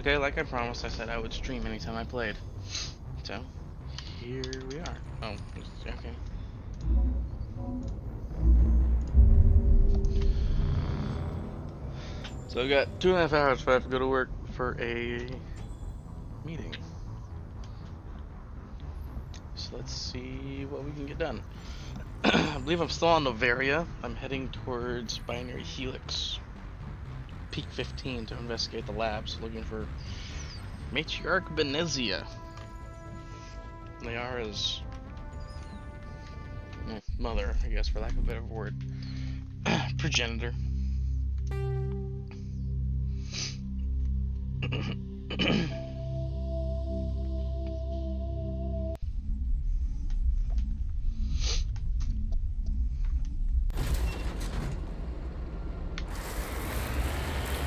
Okay, like I promised, I said I would stream anytime I played. So, here we are. Oh, okay. So I got 2.5 hours before I have to go to work for a meeting. So let's see what we can get done. I believe I'm still on Novaria. I'm heading towards Binary Helix. Peak 15 to investigate the labs, looking for Matriarch Benezia. Liara's mother, I guess, for lack of a better word. Progenitor.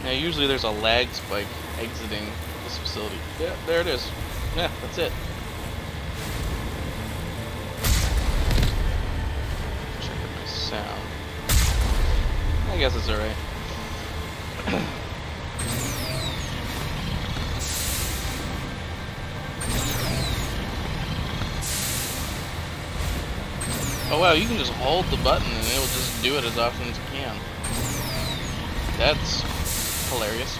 Now usually there's a lag spike exiting this facility. Yeah, there it is. Yeah, that's it. Check out my sound. I guess it's alright. Oh wow, you can just hold the button and it will just do it as often as you can. That's hilarious.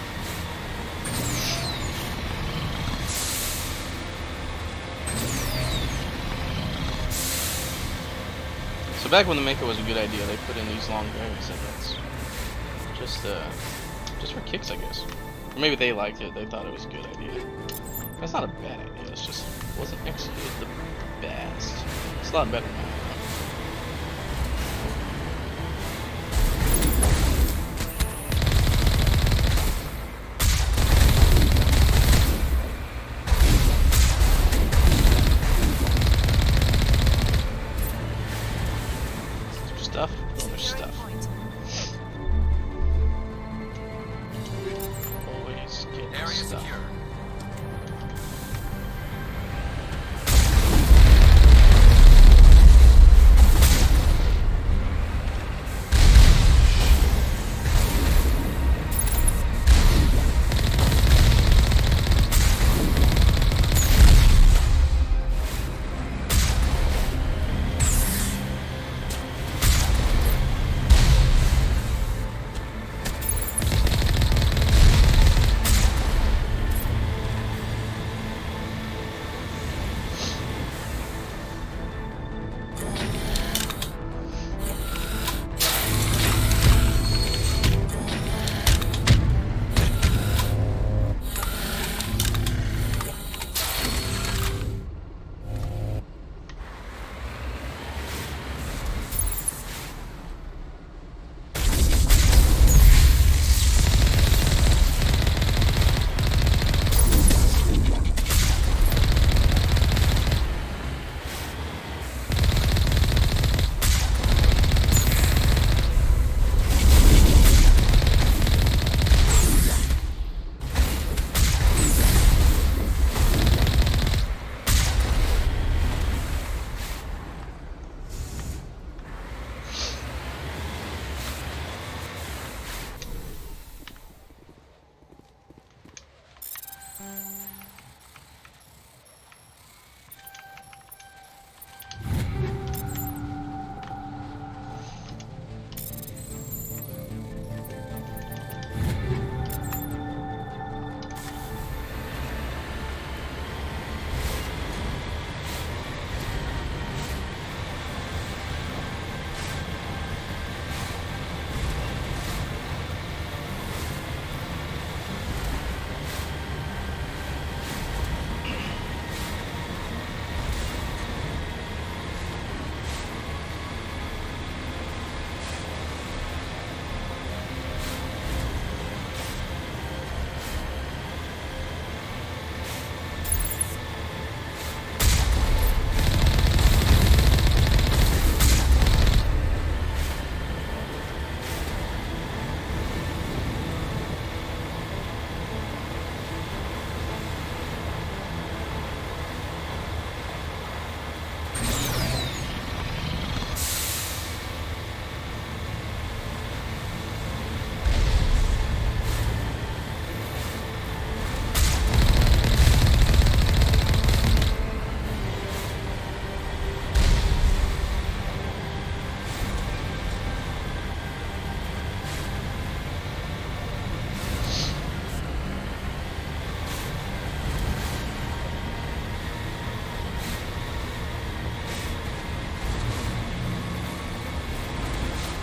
So back when the Mako was a good idea, they put in these long driving segments. Just for kicks, I guess. Or maybe they liked it, they thought it was a good idea. That's not a bad idea, it's just wasn't executed the best. It's a lot better now.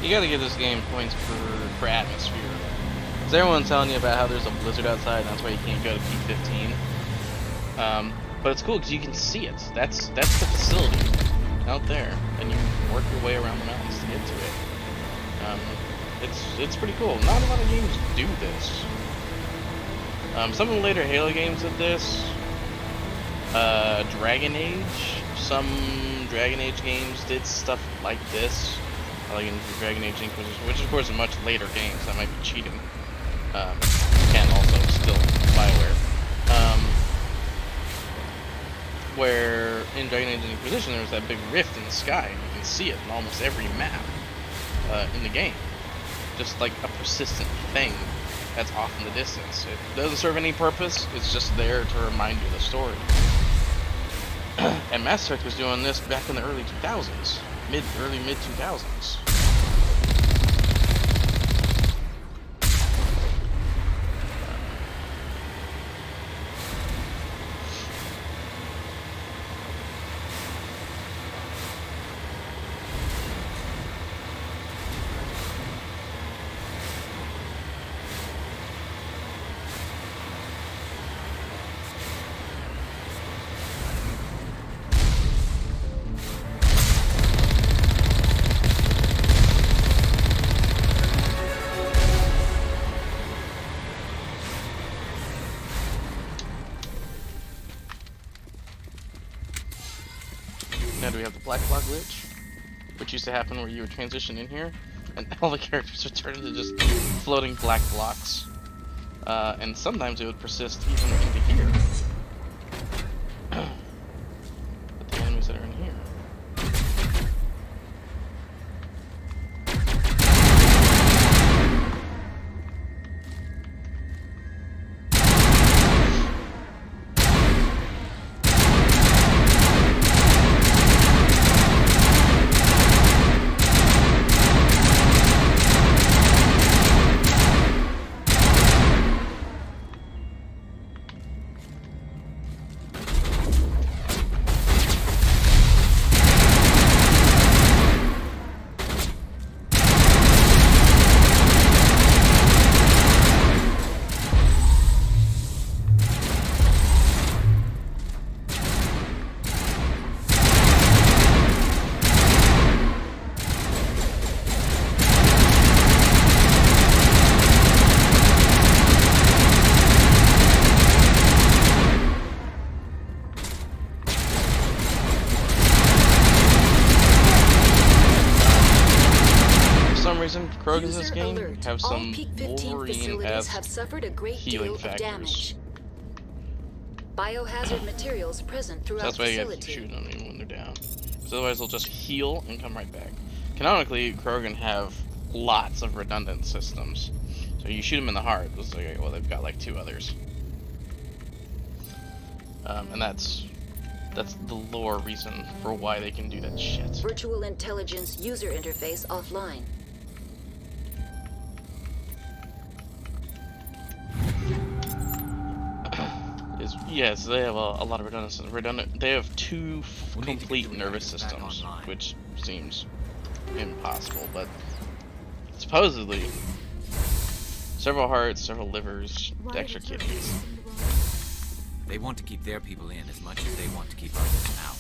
You gotta give this game points for atmosphere. Because everyone's telling you about how there's a blizzard outside, and that's why you can't go to peak 15. But it's cool because you can see it. That's the facility out there, and you work your way around the mountains to get to it. It's pretty cool. Not a lot of games do this. Some of the later Halo games did this. Dragon Age. Some Dragon Age games did stuff like this. Like in Dragon Age Inquisition, which of course is a much later game, so that might be cheating. Can also still BioWare. Where in Dragon Age Inquisition there was that big rift in the sky, and you can see it in almost every map in the game. Just like a persistent thing that's off in the distance. It doesn't serve any purpose, it's just there to remind you of the story. And Mass Effect was doing this back in the early 2000s. Early mid 2000s. Now do we have the black block glitch, which used to happen where you would transition in here, and all the characters would turn into just floating black blocks. And sometimes it would persist even into here. But the enemies that are in here. Krogan in this game have some Wolverine-esque healing factors. Biohazard materials present throughout That's why you have to facility. shoot on them when they're down. Because otherwise they'll just heal and come right back. Canonically, Krogan have lots of redundant systems. So you shoot them in the heart, it's like, well, they've got like 2 others. And that's the lore reason for why they can do that shit. Virtual intelligence user interface offline. Yes, they have a lot of redundant. They have 2 complete nervous systems, which seems impossible, but supposedly several hearts, several livers, extra kidneys. They want to keep their people in as much as they want to keep others out.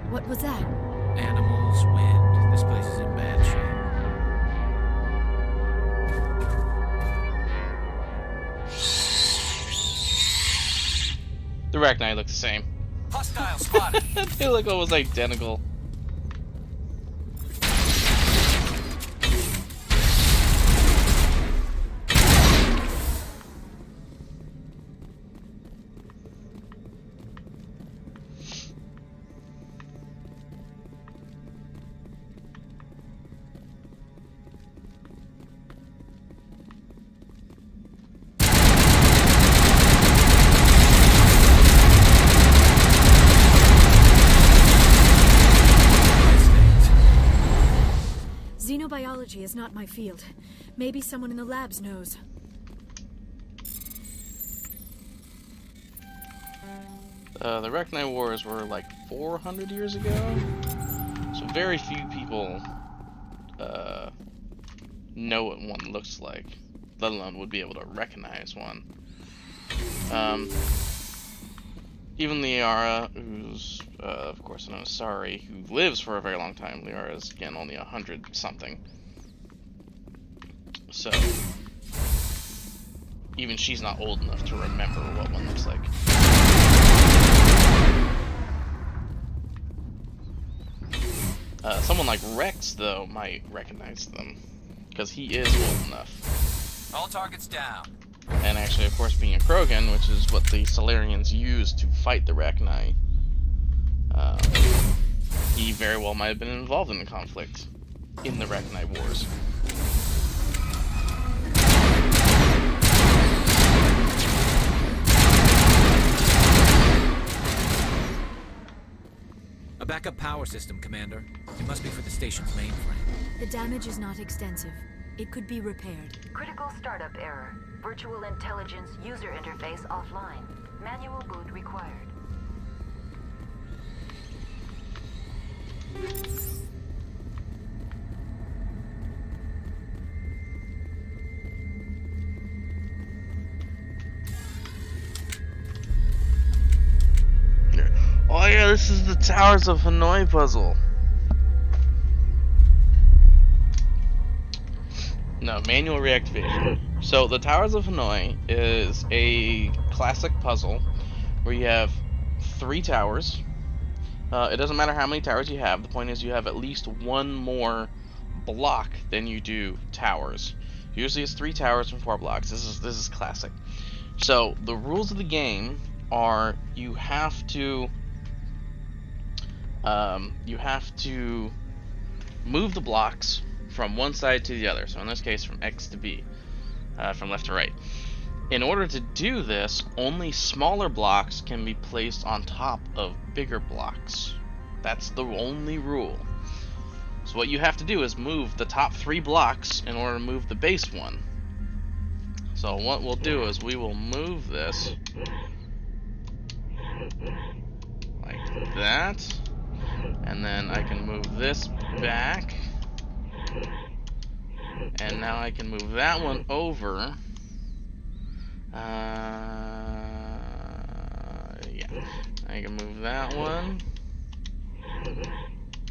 What was that? Animals, wind. This place is in bad shape. The Arachnai look the same. Hostile spotted. They look almost identical. Xenobiology is not my field. Maybe someone in the labs knows. The Arachnai Wars were like 400 years ago, so very few people know what one looks like, let alone would be able to recognize one. Even Liara, who's of course known as Sari, who lives for a very long time. Liara's again only 100 something, so even she's not old enough to remember what one looks like. Someone like Rex, though, might recognize them, because he is old enough. All targets down. And actually, of course, being a Krogan, which is what the Solarians use to fight the Arachnai, he very well might have been involved in the conflict in the Arachnai Wars. A backup power system, Commander. It must be for the station's mainframe. The damage is not extensive. It could be repaired. Critical startup error. Virtual intelligence user interface offline. Manual boot required. Oh yeah, this is the Towers of Hanoi puzzle. No, manual reactivation. So the Towers of Hanoi is a classic puzzle where you have 3 towers. It doesn't matter how many towers you have. The point is you have at least one more block than you do towers. Usually it's 3 towers and 4 blocks. This is classic. So the rules of the game are you have to move the blocks from one side to the other. So in this case, from X to B, from left to right. In order to do this, only smaller blocks can be placed on top of bigger blocks. That's the only rule. So what you have to do is move the top 3 blocks in order to move the base one. So what we'll do is we will move this like that, and then I can move this back, and now I can move that one over. Yeah, I can move that one.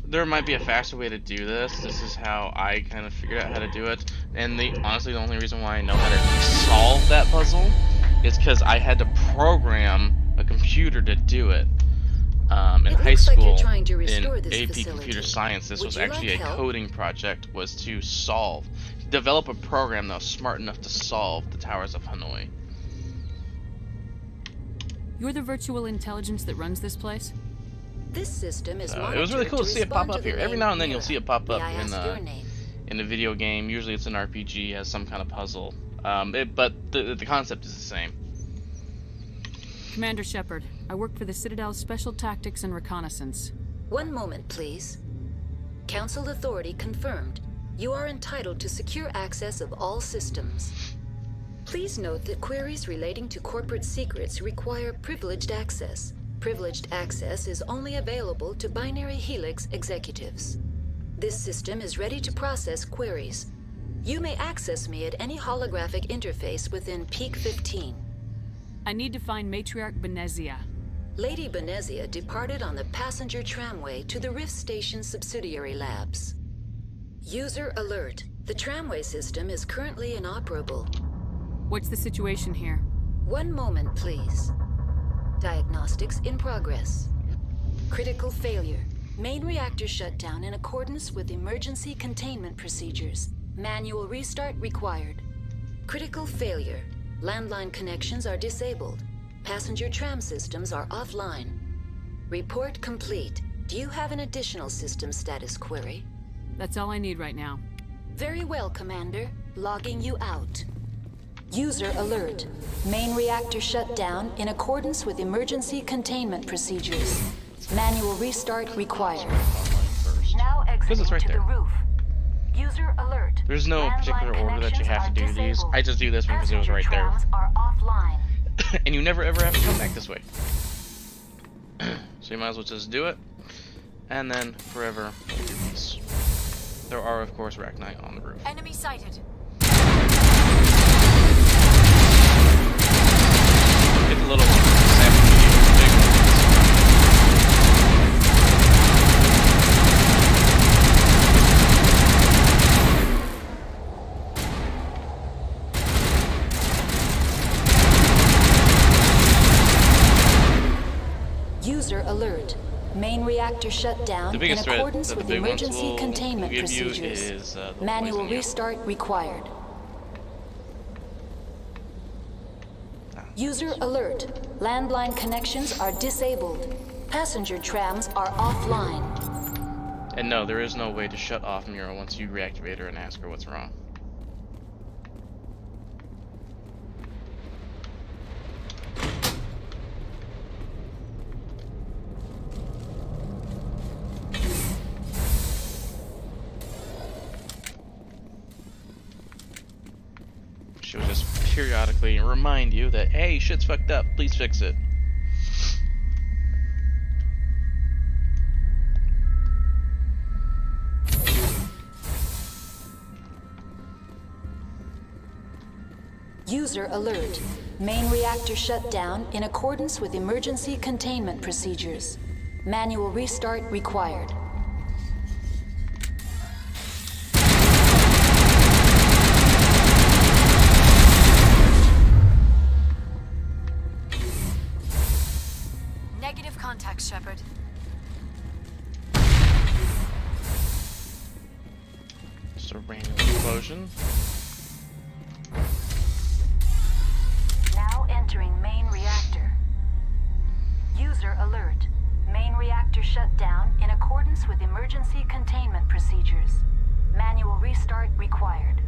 There might be a faster way to do this. This is how I kind of figured out how to do it. And honestly, the only reason why I know how to solve that puzzle is because I had to program a computer to do it. In high school, in AP Computer Science, this was actually a coding project, was to develop a program that was smart enough to solve the Towers of Hanoi. You're the virtual intelligence that runs this place? This system is it was really cool to see it pop up here. Every now and then you'll see it pop up in a video game. Usually it's an RPG, has some kind of puzzle. But the concept is the same. Commander Shepard, I work for the Citadel's Special Tactics and Reconnaissance. One moment, please. Council authority confirmed. You are entitled to secure access of all systems. Please note that queries relating to corporate secrets require privileged access. Privileged access is only available to Binary Helix executives. This system is ready to process queries. You may access me at any holographic interface within Peak 15. I need to find Matriarch Benezia. Lady Benezia departed on the passenger tramway to the Rift Station subsidiary labs. User alert. The tramway system is currently inoperable. What's the situation here? One moment, please. Diagnostics in progress. Critical failure. Main reactor shut down in accordance with emergency containment procedures. Manual restart required. Critical failure. Landline connections are disabled. Passenger tram systems are offline. Report complete. Do you have an additional system status query? That's all I need right now. Very well, Commander. Logging you out. User alert. Main reactor shut down in accordance with emergency containment procedures. Manual restart required. Now exiting right to there. the roof. User alert. There's no particular order that you have to do these. I just do this one because it was right there. Trams are offline. And you never ever have to come back this way. So you might as well just do it. And then forever hold your peace. There are, of course, Rachni on the roof. Enemy sighted. Get the little one. Big one. User alert. Main reactor shut down The in biggest threat accordance that the with big ones emergency will containment give you procedures. is the Manual poisoning you. restart required. User alert. Landline connections are disabled. Passenger trams are offline. And no, there is no way to shut off Mira once you reactivate her and ask her what's wrong. She'll just periodically remind you that, hey, shit's fucked up, please fix it. User alert. Main reactor shut down in accordance with emergency containment procedures. Manual restart required. Negative contact, Shepard. Just a random explosion. Now entering main reactor. User alert. Main reactor shut down in accordance with emergency containment procedures. Manual restart required.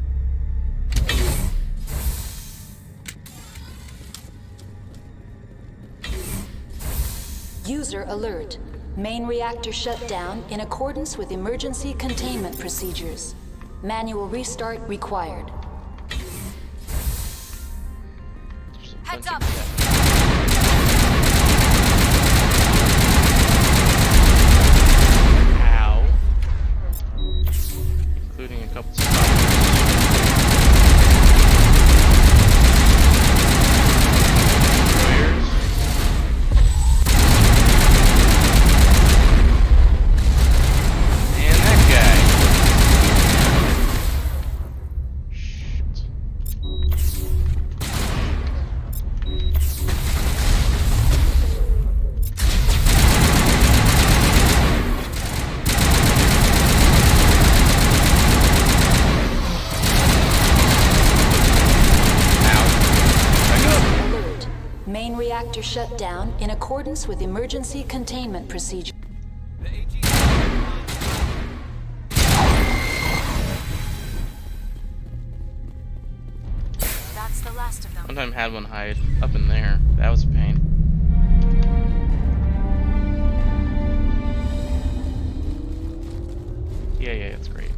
User alert. Main reactor shut down in accordance with emergency containment procedures. Manual restart required. Heads up. Ow. Including a couple spots. And that guy. Shit. Alert. Main reactor shut down in accordance with emergency containment procedures. That's the last of them. One time had one hide up in there. That was a pain. Yeah, it's great.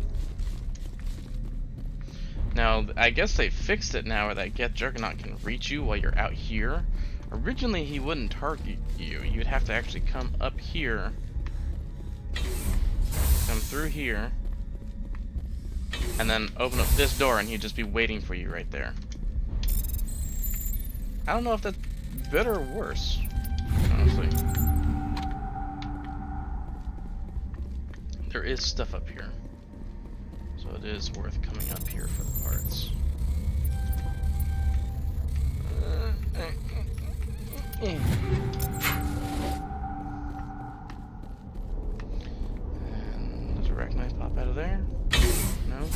Now, I guess they fixed it now where that Get Juggernaut can reach you while you're out here. Originally, he wouldn't target you. You'd have to actually come up here, come through here, and then open up this door, and he'd just be waiting for you right there. I don't know if that's better or worse, honestly. there is stuff up here. So it is worth coming up here for the parts. And does a arachnite pop out of there? No?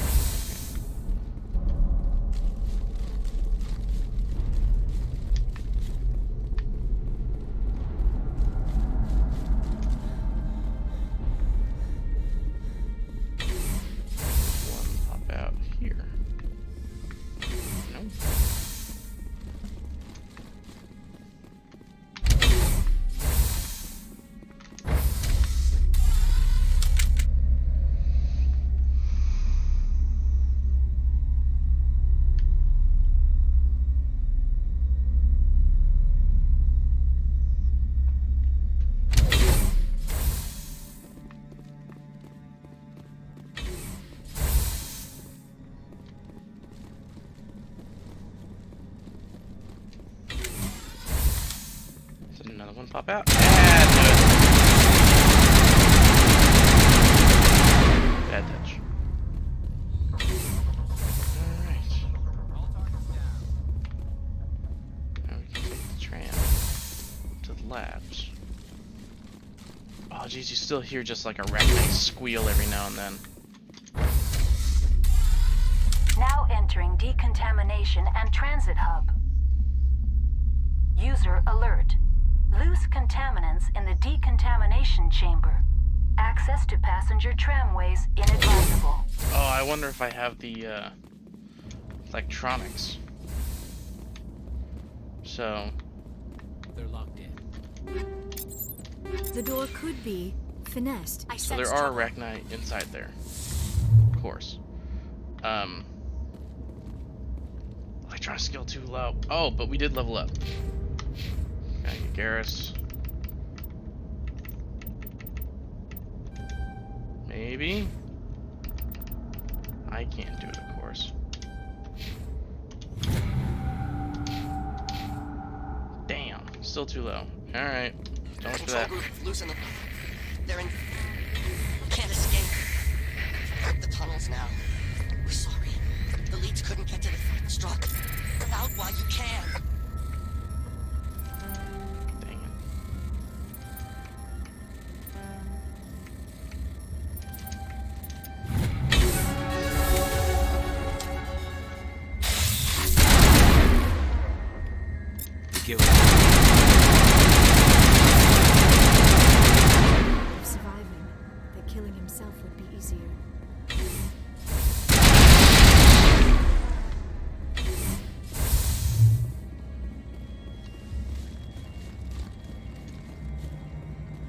Another one pop out. Bad touch. Alright. Now we can take the tram to the labs. Oh jeez, you still hear just like a arachnite squeal every now and then. Now entering decontamination and transit hub. User alert. Loose contaminants in the decontamination chamber. Access to passenger tramways inadvisable. Oh, I wonder if I have the electronics. So They're locked in. The door could be finessed. so there are arachnite inside there. Of course. Electronic skill too low. Oh, but we did level up. Gotta get Garrus. Maybe. I can't do it, of course. Damn, still too low. Alright, don't look for that. Group, loosen them. They're in. Can't escape. The tunnels now. We're sorry. The leads couldn't get to the front struck. Out while you can. Dang it. Get If surviving, then killing himself would be easier.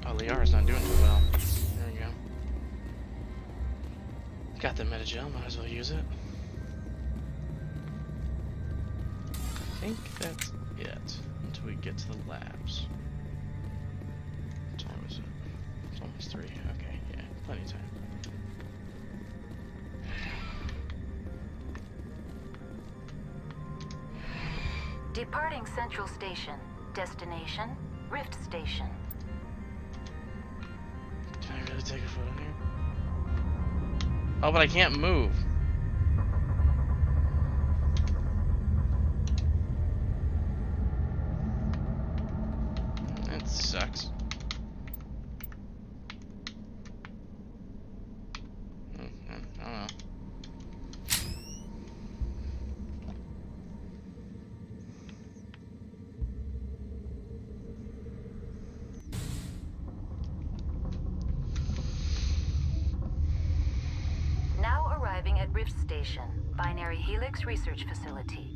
Oh, Liara's not doing too well. There we go. Got the metagel, might as well use it. I think that's it until we get to the labs. What time is it? It's almost 3. Okay, yeah, plenty of time. Departing Central Station. Destination, Rift Station. Can I really take a photo here? Oh, but I can't move. That sucks. I don't know. Now arriving at Rift Station, Binary Helix Research Facility.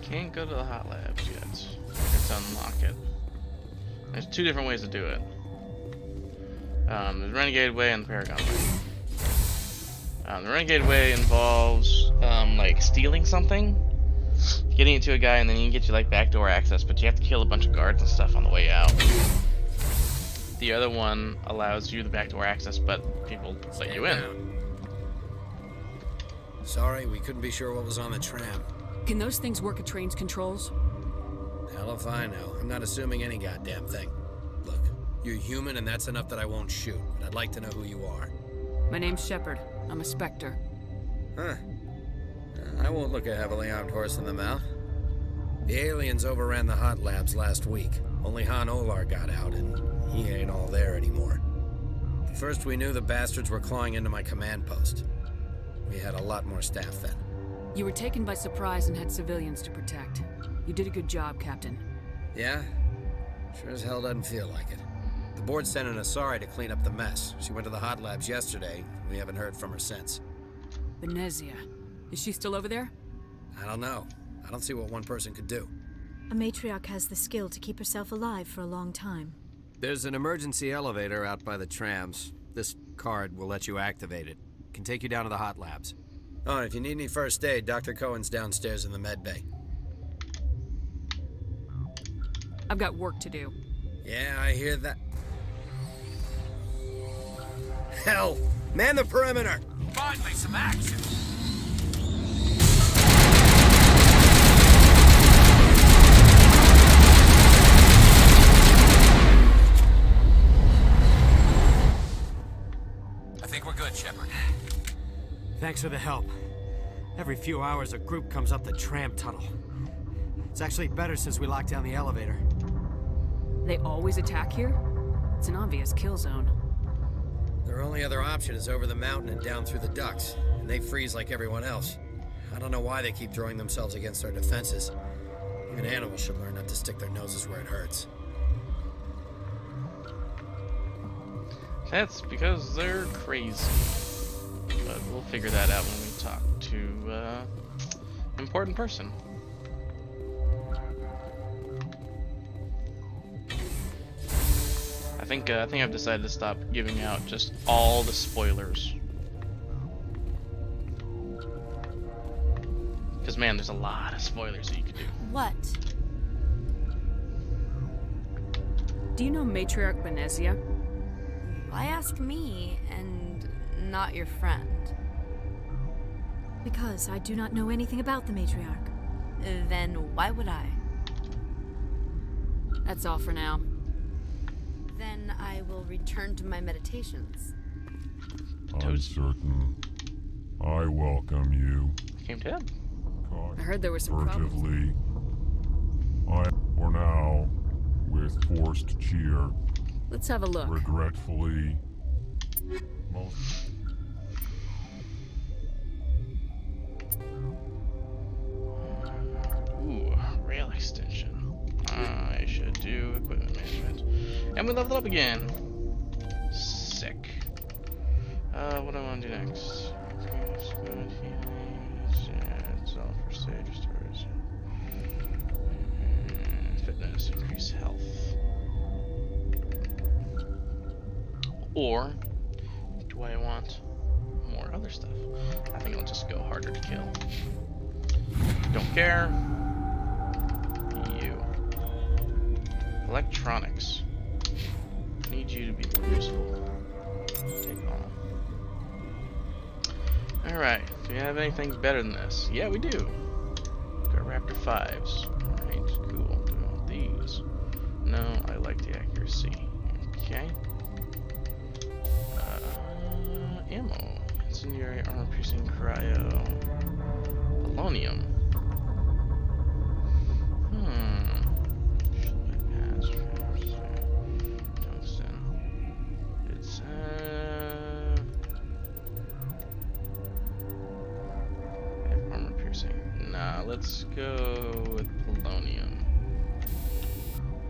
Can't go to the hot labs yet. Let's unlock it. There's 2 different ways to do it. The Renegade Way and the Paragon Way. The Renegade Way involves like stealing something, getting it to a guy, and then he can get you like backdoor access, but you have to kill a bunch of guards and stuff on the way out. The other one allows you the backdoor access, but people let you in. Sorry, we couldn't be sure what was on the tram. Can those things work at train's controls? Hell if I know. I'm not assuming any goddamn thing. Look, you're human and that's enough that I won't shoot, but I'd like to know who you are. My name's Shepard. I'm a Spectre. Huh. I won't look a heavily armed horse in the mouth. The aliens overran the hot labs last week. Only hanoi got out, and he ain't all there anymore. First we knew the bastards were clawing into my command post. We had a lot more staff then. You were taken by surprise and had civilians to protect. You did a good job, Captain. Yeah? Sure as hell doesn't feel like it. The board sent an Asari to clean up the mess. She went to the hot labs yesterday. We haven't heard from her since. Benezia. Is she still over there? I don't know. I don't see what one person could do. A matriarch has the skill to keep herself alive for a long time. There's an emergency elevator out by the trams. This card will let you activate it. Can take you down to the hot labs. Oh, and if you need any first aid, Dr. Cohen's downstairs in the med bay. I've got work to do. Yeah, I hear that. Hell! Man the perimeter! Finally, some action! I think we're good, Shepard. Thanks for the help. Every few hours, a group comes up the tram tunnel. It's actually better since we locked down the elevator. They always attack here? It's an obvious kill zone. Their only other option is over the mountain and down through the ducts, and they freeze like everyone else. I don't know why they keep throwing themselves against our defenses. Even animals should learn not to stick their noses where it hurts. That's because they're crazy. But we'll figure that out when we talk to important person. I think I've decided to stop giving out just all the spoilers. Because man, there's a lot of spoilers that you could do. What? Do you know Matriarch Benezia? Why ask me and not your friend? Because I do not know anything about the matriarch. Then why would I? That's all for now. Then I will return to my meditations. I'm certain I welcome you. Came to him. I heard there were some problems. Furtively. For now, with forced cheer. Let's have a look. Regretfully. Most... Ooh, rail extension. I should do equipment management. And we leveled up again. Sick. What do I want to do next? It's all for stage restores. Fitness, increase health. Or do I want more other stuff? I think I'll just go harder to kill. Don't care. You. Electronics. Need you to be more useful. Take all. Alright, do we have anything better than this? Yeah, we do. Got Raptor 5s. Alright, cool. Do we want these? No, I like the accuracy. Okay. Ammo. Incendiary, armor piercing, cryo. Polonium. It's armor piercing. Nah, let's go with polonium.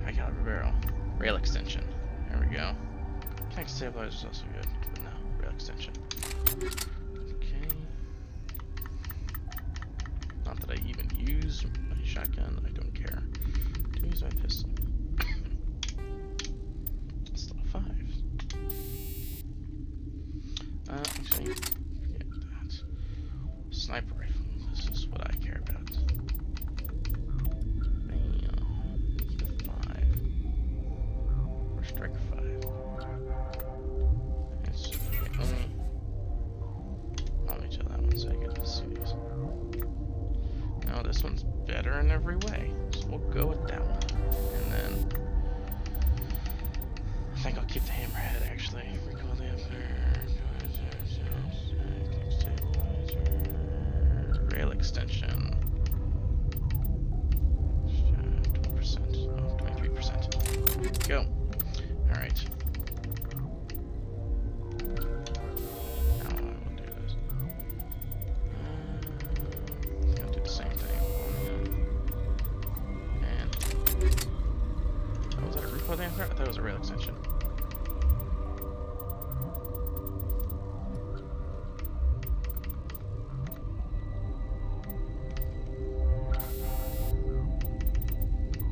I got a barrel. Rail extension. There we go. Kinetic stabilizer is also good, but no, rail extension. Okay. Not that I even use my shotgun. I don't care. To use my pistol. Still 5. Actually, forget that. Sniper rifle. This is what I care about. Bam. Need a 5. Or strike 5. better in every way. So we'll go with that one. And then I think I'll keep the hammerhead actually. Recall the rail extension. 12%. Oh, 23%. Go. Alright. Now I will do this. I'll do the same thing. And oh, was that a recoil damper? I thought it was a rail extension.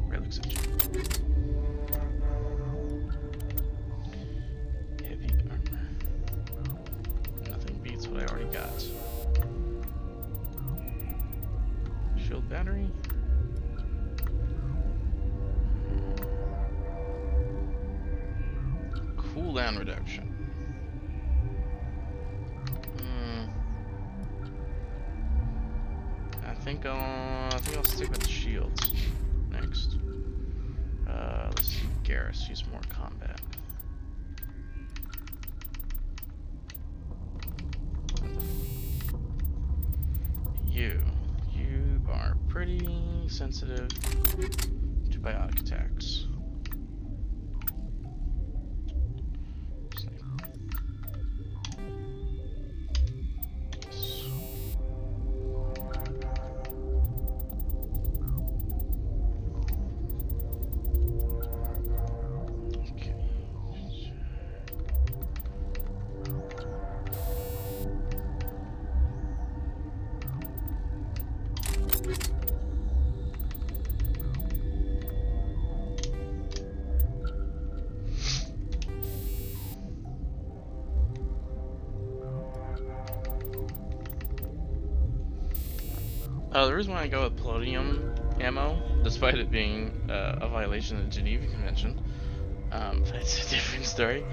Rail extension. Heavy armor. Nothing beats what I already got. Shield battery. Cooldown reduction. I think I'll stick with the shields next. Let's see, Garrus, use more combat. You are pretty sensitive to biotic attacks. The reason why I go with polonium ammo, despite it being a violation of the Geneva Convention, that's a different story,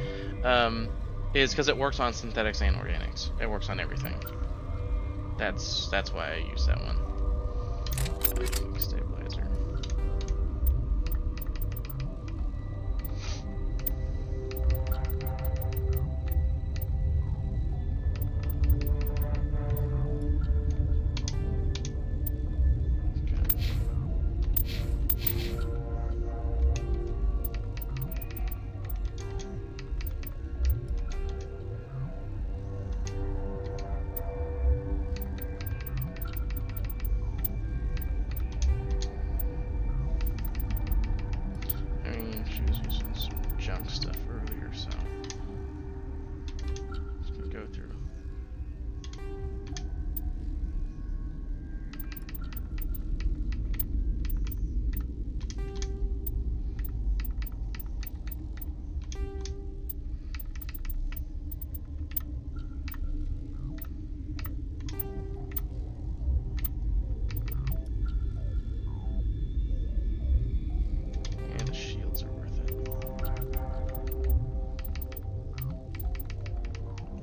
is because it works on synthetics and organics. It works on everything. That's why I use that one. Stabilizer.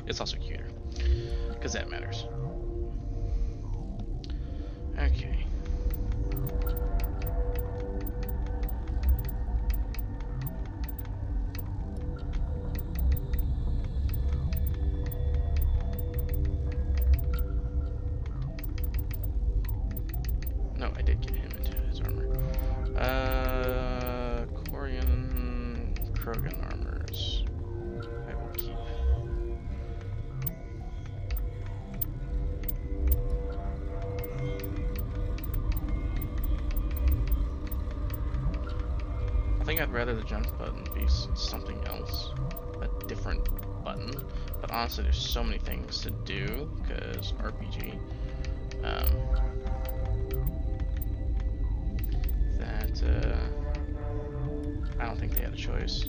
It's also cuter, because that matters. Okay. No, I did get him into his armor. Corian Krogan armors. I will keep. I think I'd rather the jump button be something else, a different button. But honestly, there's so many things to do because RPG. I don't think they had a choice.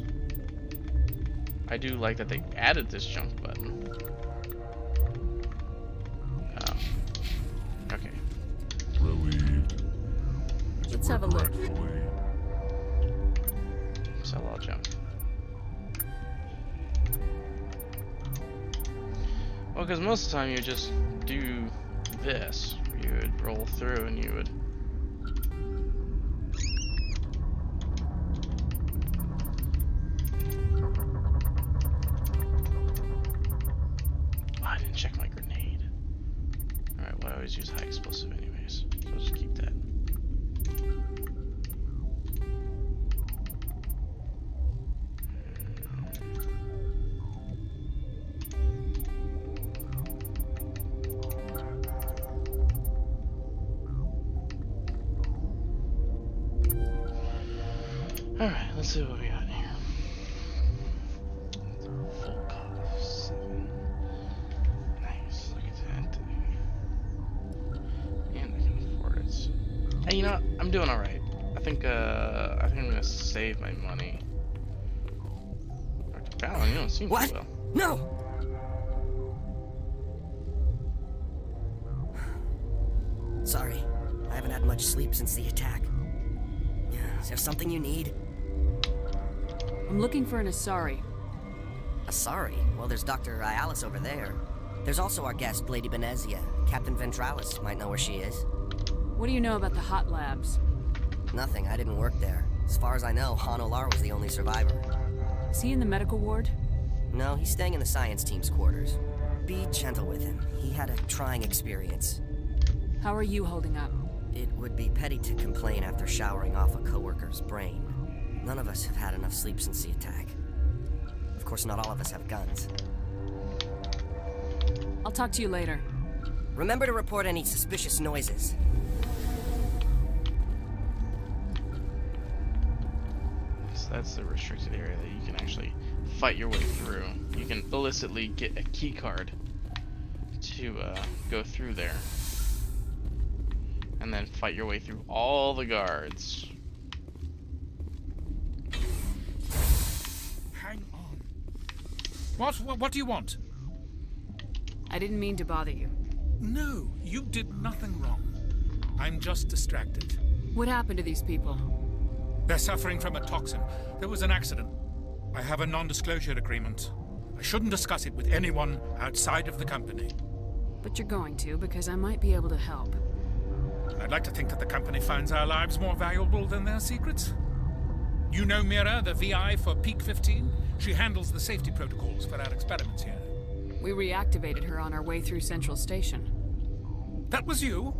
I do like that they added this jump button. Okay. Relieved. Let's have a look. So I'll jump. Well, because most of the time you just do this. You would roll through and you would always use high explosive anyways, so I'll just keep that. Alright, let's see what we got here. Full cough, 7. Nice, look at that. And I can afford it. Hey, you know what? I'm doing alright. I think I'm gonna save my money. Dr. Fallon, you don't seem too well. No! Sorry, I haven't had much sleep since the attack. Is there something you need? I'm looking for an Asari. Asari? Well, there's Dr. Ayalis over there. There's also our guest, Lady Benezia. Captain Ventralis might know where she is. What do you know about the hot labs? Nothing, I didn't work there. As far as I know, hanoi was the only survivor. Is he in the medical ward? No, he's staying in the science team's quarters. Be gentle with him. He had a trying experience. How are you holding up? It would be petty to complain after showering off a coworker's brain. None of us have had enough sleep since the attack. Of course, not all of us have guns. I'll talk to you later. Remember to report any suspicious noises. So that's the restricted area that you can actually fight your way through. You can illicitly get a key card to go through there. And then fight your way through all the guards. Hang on. What do you want? I didn't mean to bother you. No, you did nothing wrong. I'm just distracted. What happened to these people? They're suffering from a toxin. There was an accident. I have a non-disclosure agreement. I shouldn't discuss it with anyone outside of the company. But you're going to, because I might be able to help. I'd like to think that the company finds our lives more valuable than their secrets. You know Mira, the VI for Peak 15? She handles the safety protocols for our experiments here. We reactivated her on our way through Central Station. That was you?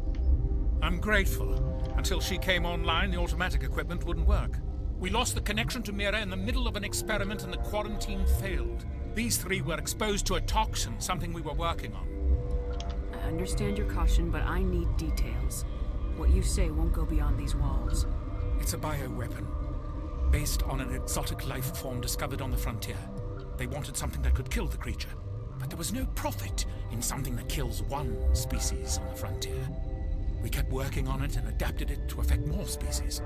I'm grateful. Until she came online, the automatic equipment wouldn't work. We lost the connection to Mira in the middle of an experiment and the quarantine failed. These three were exposed to a toxin, something we were working on. I understand your caution, but I need details. What you say won't go beyond these walls. It's a bioweapon, based on an exotic life form discovered on the frontier. They wanted something that could kill the creature, but there was no profit in something that kills one species on the frontier. We kept working on it and adapted it to affect more species.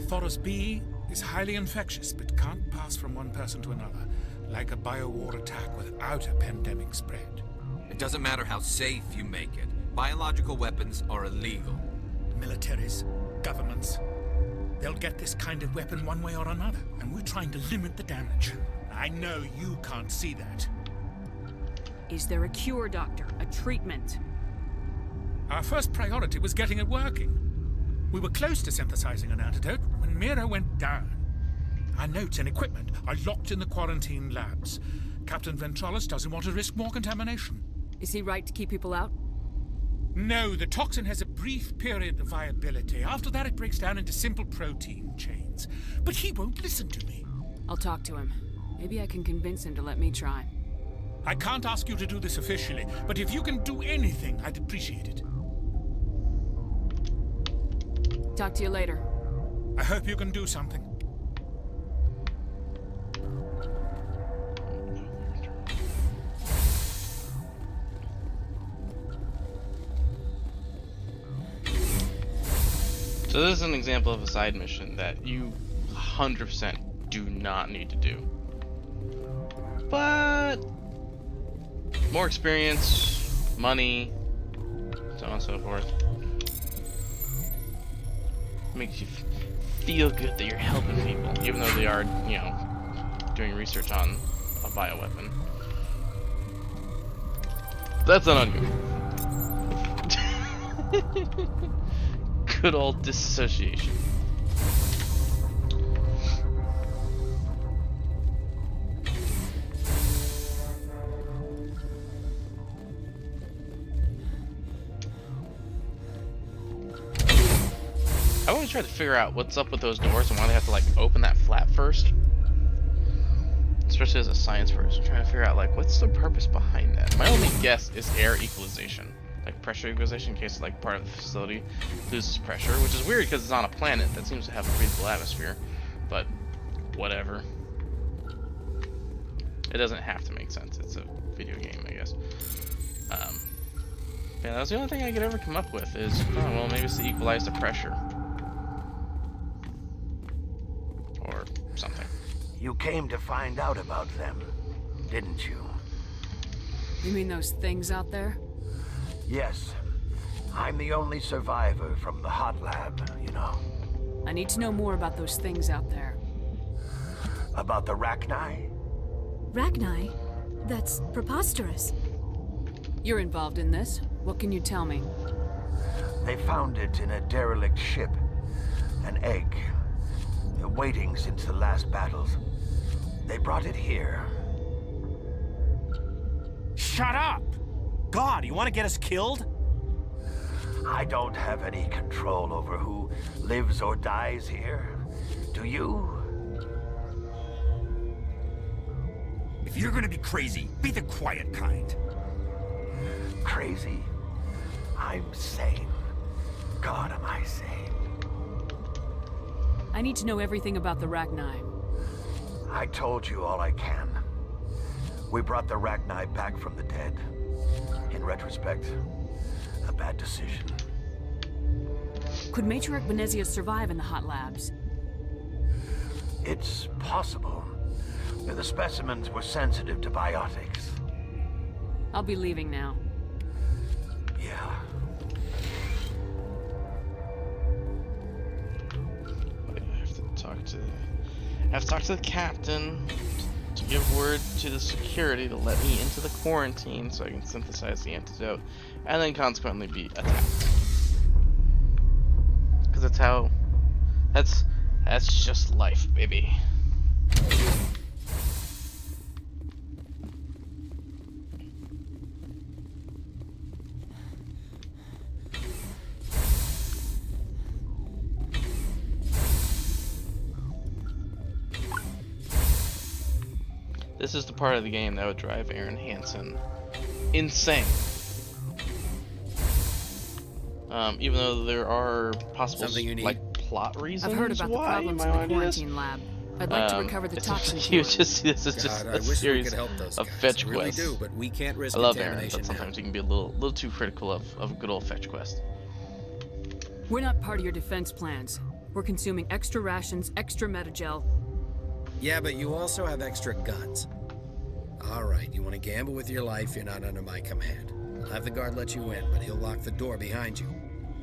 Thoros B is highly infectious, but can't pass from one person to another, like a biowar attack without a pandemic spread. It doesn't matter how safe you make it. Biological weapons are illegal. Militaries, governments, they'll get this kind of weapon one way or another, and we're trying to limit the damage. I know you can't see that. Is there a cure, Doctor? A treatment? Our first priority was getting it working. We were close to synthesizing an antidote when Mira went down. Our notes and equipment are locked in the quarantine labs. Captain Ventralis doesn't want to risk more contamination. Is he right to keep people out? No, the toxin has a brief period of viability. After that, it breaks down into simple protein chains. But he won't listen to me. I'll talk to him. Maybe I can convince him to let me try. I can't ask you to do this officially, but if you can do anything, I'd appreciate it. Talk to you later. I hope you can do something. So this is an example of a side mission that you 100% do not need to do. But more experience, money, so on and so forth. Makes you feel good that you're helping people, even though they are, you know, doing research on a bioweapon. That's not on you. Good old disassociation. tried to figure out what's up with those doors and why they have to like open that flap first. Especially as a science person, trying to figure out like what's the purpose behind that. My only guess is air equalization, like pressure equalization, in case like part of the facility loses pressure, which is weird because it's on a planet that seems to have a breathable atmosphere. But whatever. It doesn't have to make sense. It's a video game, I guess. Yeah, that was the only thing I could ever come up with is, oh, well, maybe it's to equalize the pressure. Or something. You came to find out about them, didn't you? You mean those things out there? Yes. I'm the only survivor from the hot lab, you know. I need to know more about those things out there. About the Rachni? Rachni? That's preposterous. You're involved in this. What can you tell me? They found it in a derelict ship. An egg. Waiting since the last battles. They brought it here. Shut up! God, you want to get us killed? I don't have any control over who lives or dies here. Do you? If you're gonna be crazy, be the quiet kind. Crazy? I'm sane. God, am I sane? I need to know everything about the Rachni. I told you all I can. We brought the Rachni back from the dead. In retrospect, a bad decision. Could Matriarch Benezia survive in the hot labs? It's possible. The specimens were sensitive to biotics. I'll be leaving now. Yeah. I have to talk to the captain to give word to the security to let me into the quarantine so I can synthesize the antidote and then consequently be attacked. Because that's just life, baby. This is the part of the game that would drive Aaron Hansen insane. Even though there are possible like plot reasons I've heard about the problems in the quarantine lab. I'd like to recover the toxin. You just see this as just a series of fetch quests. Really do, but we can't risk I love Aaron, but now. sometimes he can be a little too critical of a good old fetch quest. We're not part of your defense plans. We're consuming extra rations, extra metagel. Yeah, but you also have extra guns. All right, you want to gamble with your life, you're not under my command. I'll have the guard let you in, but he'll lock the door behind you.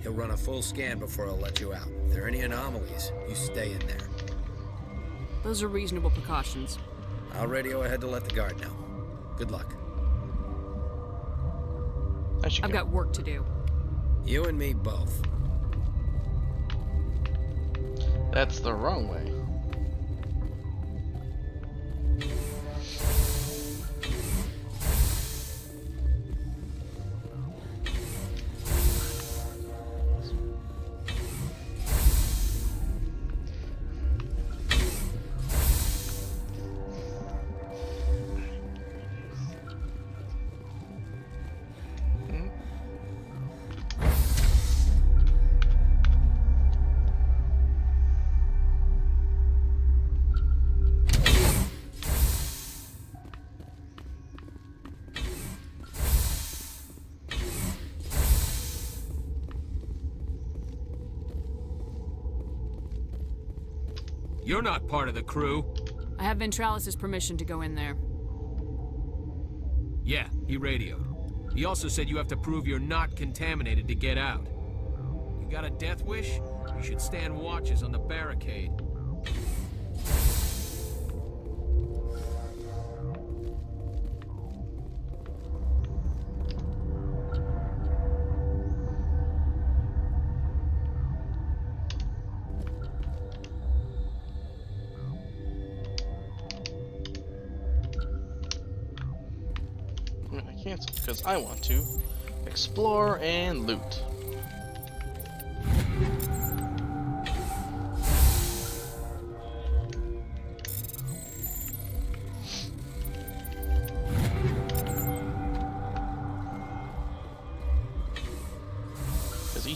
He'll run a full scan before he'll let you out. If there are any anomalies, you stay in there. Those are reasonable precautions. I'll radio ahead to let the guard know. Good luck. I've got work to do. You and me both. That's the wrong way. You're not part of the crew. I have Ventralis' permission to go in there. Yeah, he radioed. He also said you have to prove you're not contaminated to get out. You got a death wish? You should stand watches on the barricade. Cancel because I want to explore and loot.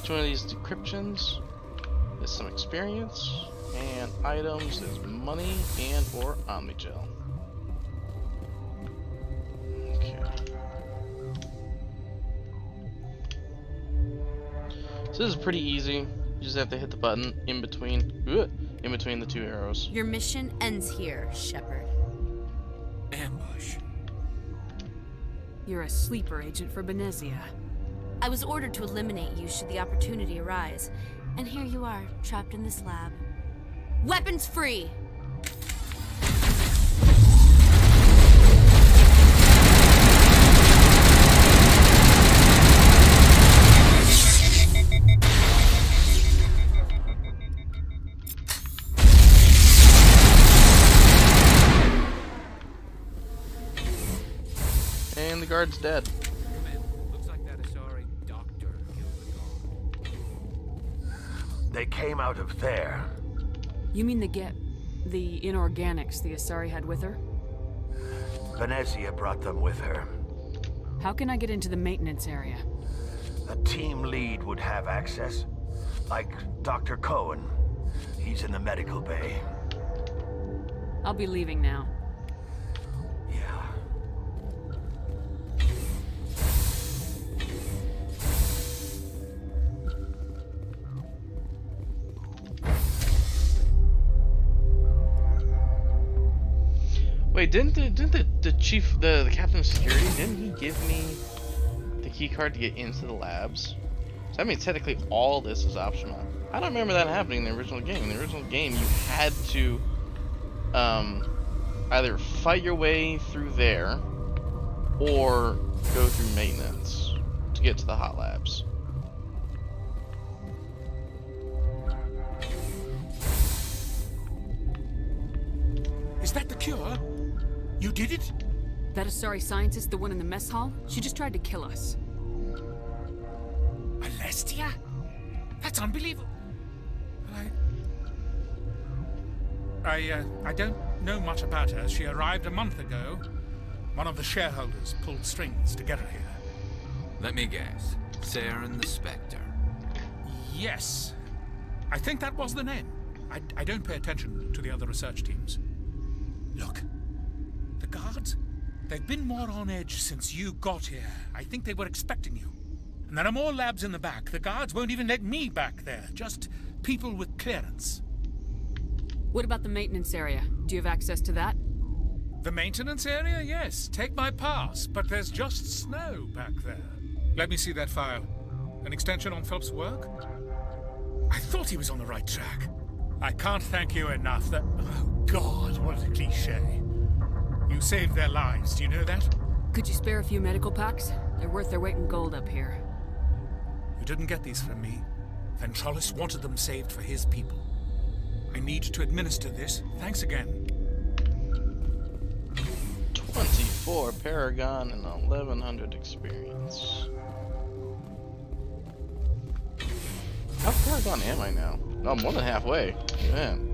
each one of these decryptions is some experience, and items is money and or omnigel. Okay. So this is pretty easy. You just have to hit the button in between the two arrows. Your mission ends here, Shepard. Ambush. You're a sleeper agent for Benezia. I was ordered to eliminate you should the opportunity arise. And here you are, trapped in this lab. Weapons free! And the guard's dead. Looks like that Asari doctor killed the guard. They came out of there. You mean the inorganics the Asari had with her? Benezia brought them with her. How can I get into the maintenance area? A team lead would have access. Like Dr. Cohen. He's in the medical bay. I'll be leaving now. Yeah. Wait, didn't the chief, the captain of security, didn't he give me the key card to get into the labs? So that means technically all this is optional. I don't remember that happening in the original game. In the original game, you had to either fight your way through there or go through maintenance to get to the hot labs. Is that the cure? You did it? That Asari scientist, the one in the mess hall? She just tried to kill us. Alestia? That's unbelievable. I don't know much about her. She arrived a month ago. One of the shareholders pulled strings to get her here. Let me guess. Saren the Spectre. Yes. I think that was the name. I don't pay attention to the other research teams. Look. The guards? They've been more on edge since you got here. I think they were expecting you. And there are more labs in the back. The guards won't even let me back there. Just people with clearance. What about the maintenance area? Do you have access to that? The maintenance area? Yes. Take my pass. But there's just snow back there. Let me see that file. An extension on Phelps' work? I thought he was on the right track. I can't thank you enough that... Oh, God, what a cliché. You saved their lives, do you know that? Could you spare a few medical packs? They're worth their weight in gold up here. You didn't get these from me. Ventralis wanted them saved for his people. I need to administer this. Thanks again. 24 Paragon and 1100 experience. How Paragon am I now? No, I'm more than halfway. Man.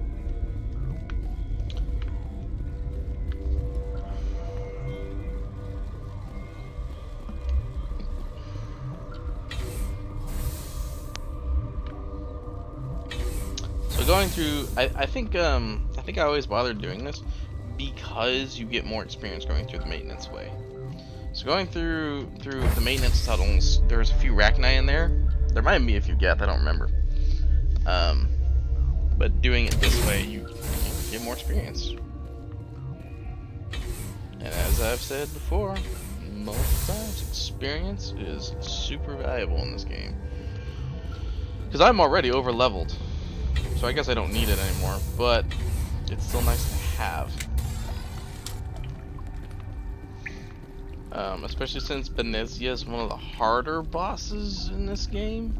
So going through, I think I always bothered doing this because you get more experience going through the maintenance way. So going through the maintenance tunnels, there's a few Rachni in there. There might be a few Geth, I don't remember. But doing it this way, you get more experience. And as I've said before, multiple times, experience is super valuable in this game. Because I'm already over leveled, so I guess I don't need it anymore. But it's still nice to have. Especially since Benezia is one of the harder bosses in this game.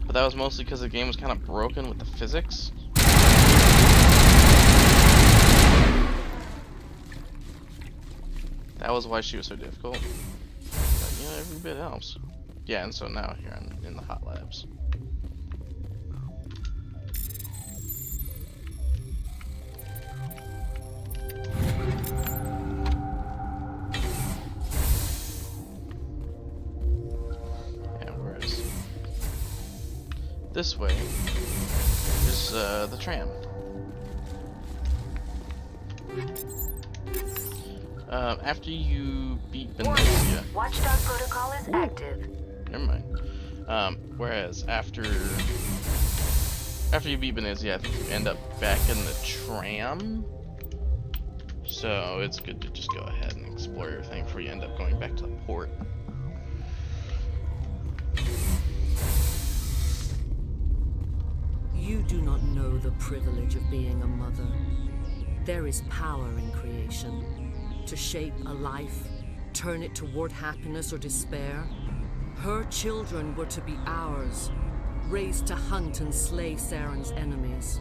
But that was mostly because the game was kind of broken with the physics. That was why she was so difficult. But, you know, every bit helps. Yeah, and so now here I'm in the hot labs. this way is the tram. After you beat benezia. Watchdog protocol is active. Never mind. Whereas after you beat benezia, I think you end up back in the tram. So it's good to just go ahead and explore everything before you end up going back to the port. You do not know the privilege of being a mother. There is power in creation. To shape a life, turn it toward happiness or despair. Her children were to be ours, raised to hunt and slay Saren's enemies.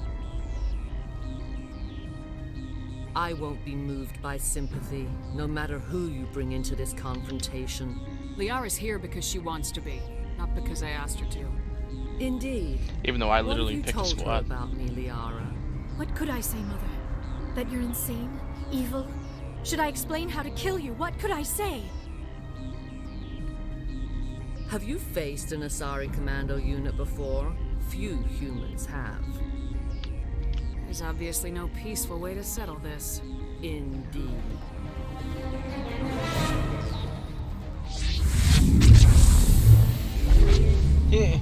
I won't be moved by sympathy, no matter who you bring into this confrontation. Liara's here because she wants to be, not because I asked her to. Indeed. Even though I literally picked a What have you told her squad. about me, Liara? What could I say, Mother? That you're insane? Evil? Should I explain how to kill you? What could I say? Have you faced an Asari commando unit before? Few humans have. There's obviously no peaceful way to settle this. Indeed. Yeah.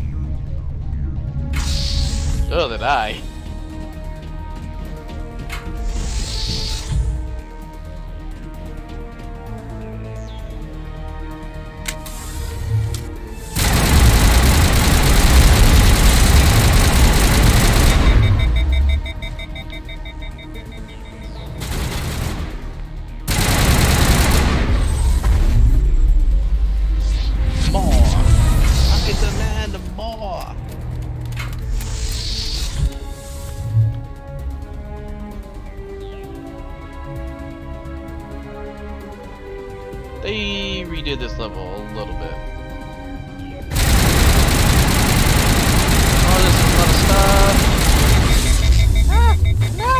Oh, did I? They redid this level a little bit. Oh, there's a lot of stuff. Ah, no!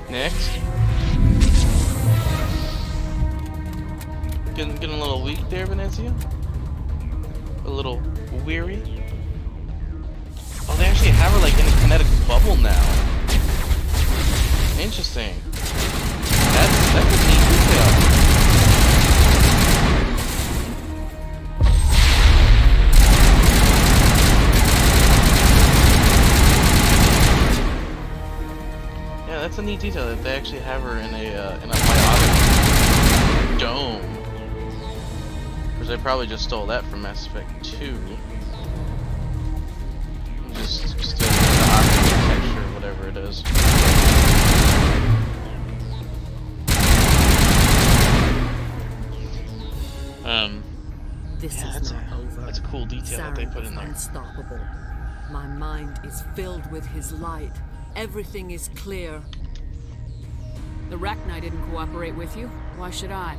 Next. Getting a little weak there, benezia? A little weary? Oh, they actually have her like in a kinetic bubble now. Interesting. That's a neat detail. That's a neat detail that they actually have her in a biotic dome. Because they probably just stole that from Mass Effect 2. Just stealing the architecture or whatever it is. This yeah, is not over. That's a cool detail that they put in there. Unstoppable. My mind is filled with his light. Everything is clear. The Rachni didn't cooperate with you. Why should I?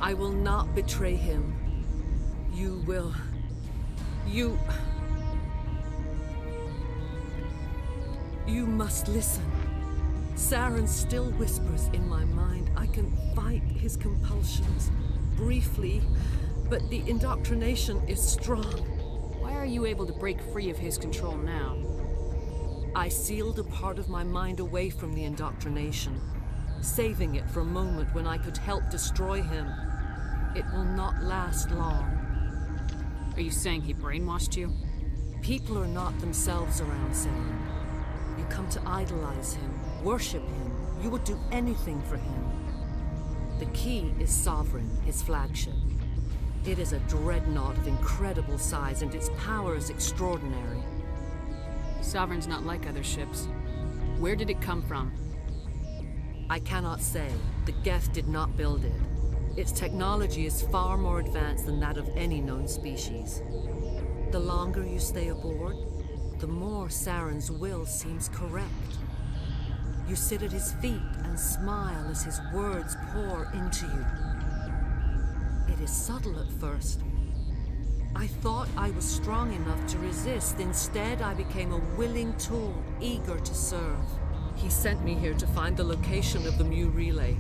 I will not betray him. You will. You must listen. Saren still whispers in my mind. I can fight his compulsions. Briefly, but the indoctrination is strong. Why are you able to break free of his control now? I sealed a part of my mind away from the indoctrination, saving it for a moment when I could help destroy him. It will not last long. Are you saying he brainwashed you? People are not themselves around Saren. You come to idolize him, worship him. You would do anything for him. The key is Sovereign, his flagship. It is a dreadnought of incredible size, and its power is extraordinary. Sovereign's not like other ships. Where did it come from? I cannot say. The Geth did not build it. Its technology is far more advanced than that of any known species. The longer you stay aboard, the more Saren's will seems correct. You sit at his feet and smile as his words pour into you. It is subtle at first. I thought I was strong enough to resist. Instead, I became a willing tool, eager to serve. He sent me here to find the location of the Mu relay.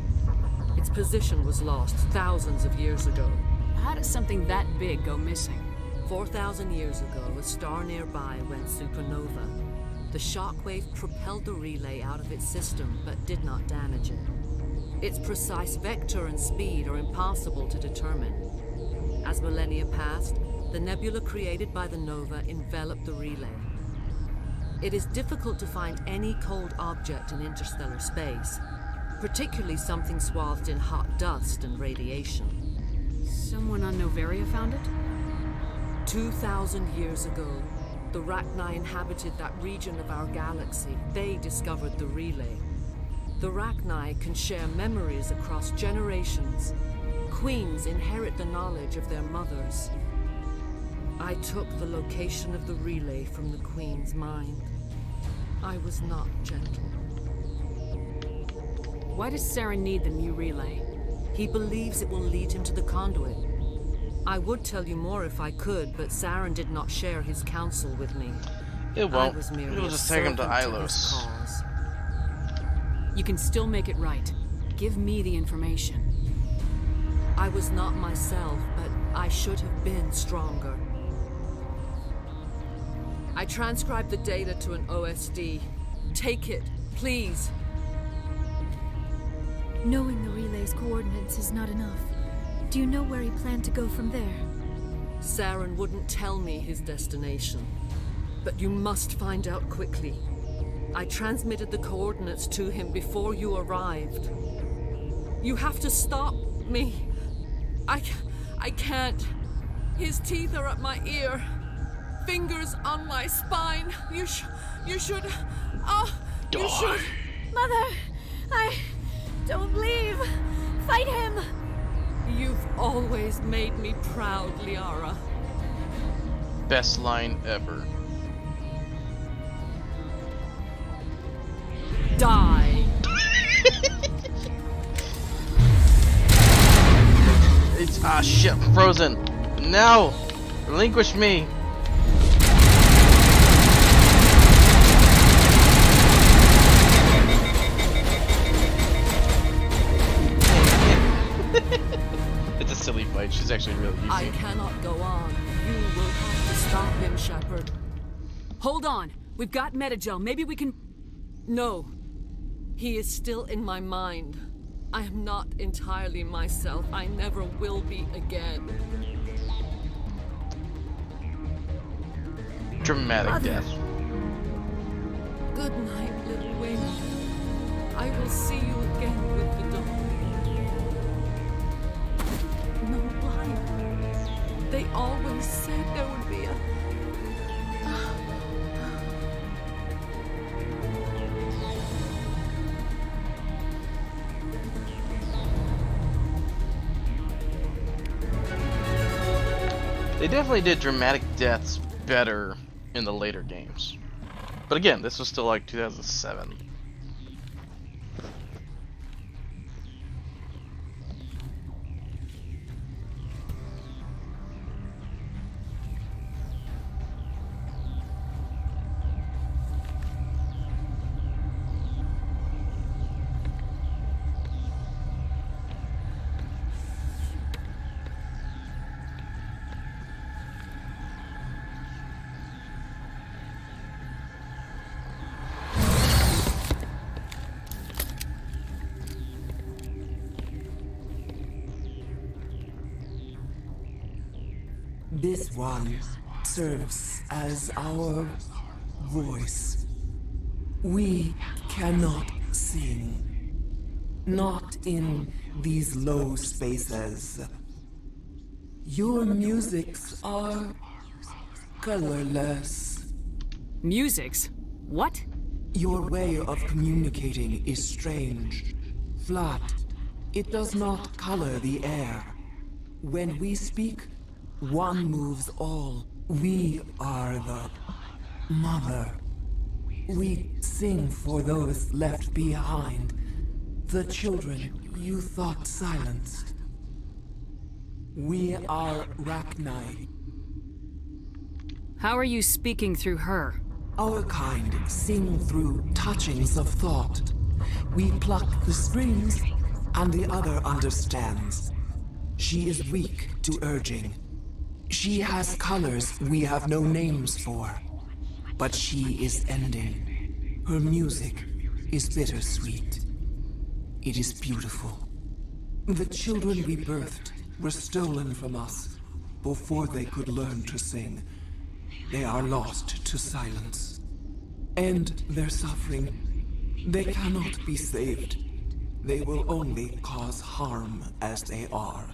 Its position was lost thousands of years ago. How does something that big go missing? 4,000 years ago, a star nearby went supernova. The shockwave propelled the relay out of its system, but did not damage it. Its precise vector and speed are impossible to determine. As millennia passed, the nebula created by the nova enveloped the relay. It is difficult to find any cold object in interstellar space, particularly something swathed in hot dust and radiation. Someone on Noveria found it? 2,000 years ago, the Rachni inhabited that region of our galaxy. They discovered the relay. The Rachni can share memories across generations. Queens inherit the knowledge of their mothers. I took the location of the relay from the Queen's mind. I was not gentle. Why does Saren need the Mu relay? He believes it will lead him to the conduit. I would tell you more if I could, but Saren did not share his counsel with me. It won't. I was merely It'll a just take him to servant his Ilos. cause. You can still make it right. Give me the information. I was not myself, but I should have been stronger. I transcribed the data to an OSD. Take it, please. Knowing the relay's coordinates is not enough. Do you know where he planned to go from there? Saren wouldn't tell me his destination. But you must find out quickly. I transmitted the coordinates to him before you arrived. You have to stop me. I can't. His teeth are at my ear. Fingers on my spine. You should... Oh, you should... Mother! Don't leave! Fight him! You've always made me proud, Liara. Best line ever. Die! It's shit, I'm frozen. No! Relinquish me! It's a silly fight. She's actually really easy. I cannot go on. You will have to stop him, Shepard. Hold on. We've got Metagel. Maybe we can... No. He is still in my mind. I am not entirely myself. I never will be again. Dramatic death. Good night, little wing. I will see you again with the dawn. No light. They always said there would be a... They definitely did dramatic deaths better in the later games. But again, this was still like 2007. This one serves as our voice. We cannot sing. Not in these low spaces. Your musics are colorless. Musics? What? Your way of communicating is strange, flat, It does not color the air. When we speak, one moves all. We are the mother. We sing for those left behind, the children you thought silenced. We are Rachni. How are you speaking through her? Our kind sing through touchings of thought. We pluck the strings, and the other understands. She is weak to urging. She has colors we have no names for. But she is ending. Her music is bittersweet. It is beautiful. The children we birthed were stolen from us before they could learn to sing. They are lost to silence. End their suffering. They cannot be saved. They will only cause harm as they are.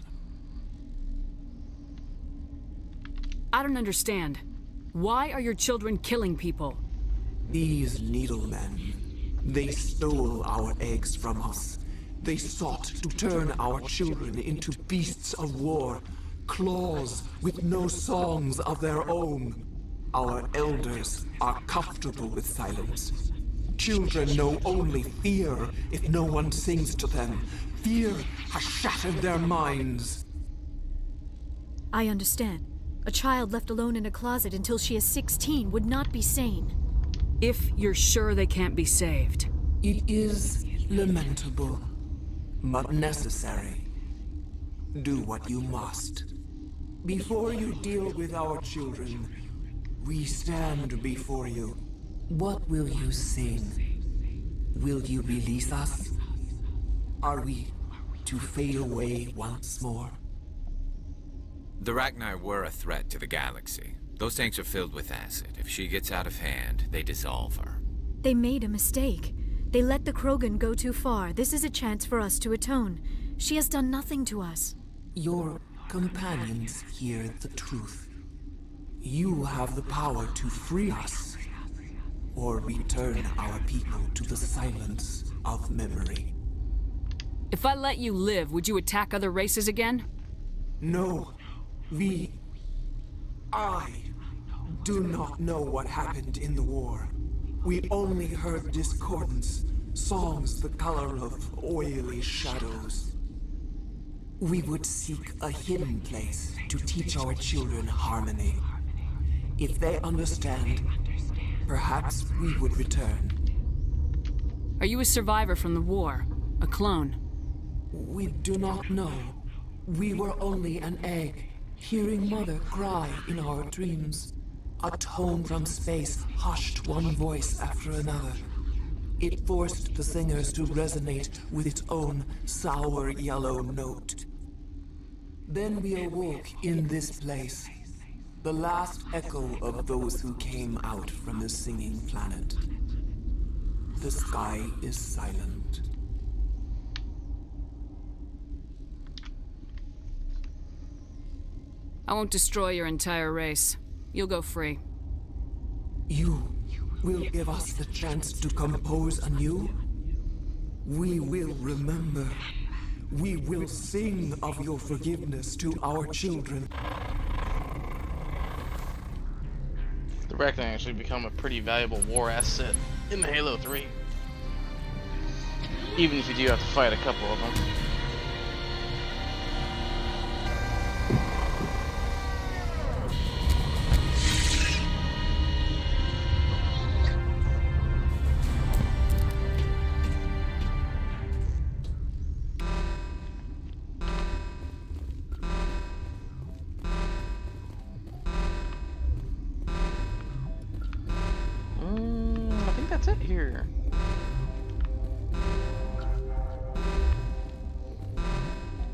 I don't understand. Why are your children killing people? These needlemen, they stole our eggs from us. They sought to turn our children into beasts of war, claws with no songs of their own. Our elders are comfortable with silence. Children know only fear if no one sings to them. Fear has shattered their minds. I understand. A child left alone in a closet until she is 16 would not be sane. If you're sure they can't be saved. It is lamentable, but necessary. Do what you must. Before you deal with our children, we stand before you. What will you sing? Will you release us? Are we to fade away once more? The Rachni were a threat to the galaxy. Those tanks are filled with acid. If she gets out of hand, they dissolve her. They made a mistake. They let the Krogan go too far. This is a chance for us to atone. She has done nothing to us. Your companions hear the truth. You have the power to free us, or return our people to the silence of memory. If I let you live, would you attack other races again? No. I do not know what happened in the war. We only heard discordance, songs the color of oily shadows. We would seek a hidden place to teach our children harmony. If they understand, perhaps we would return. Are you a survivor from the war? A clone? We do not know. We were only an egg, hearing Mother cry in our dreams. A tone from space hushed one voice after another. It forced the singers to resonate with its own sour yellow note. Then we awoke in this place, the last echo of those who came out from the singing planet. The sky is silent. I won't destroy your entire race. You'll go free. You will give us the chance to compose anew? We will remember. We will sing of your forgiveness to our children. The Rachni actually become a pretty valuable war asset in Halo 3. Even if you do have to fight a couple of them. I think that's it here.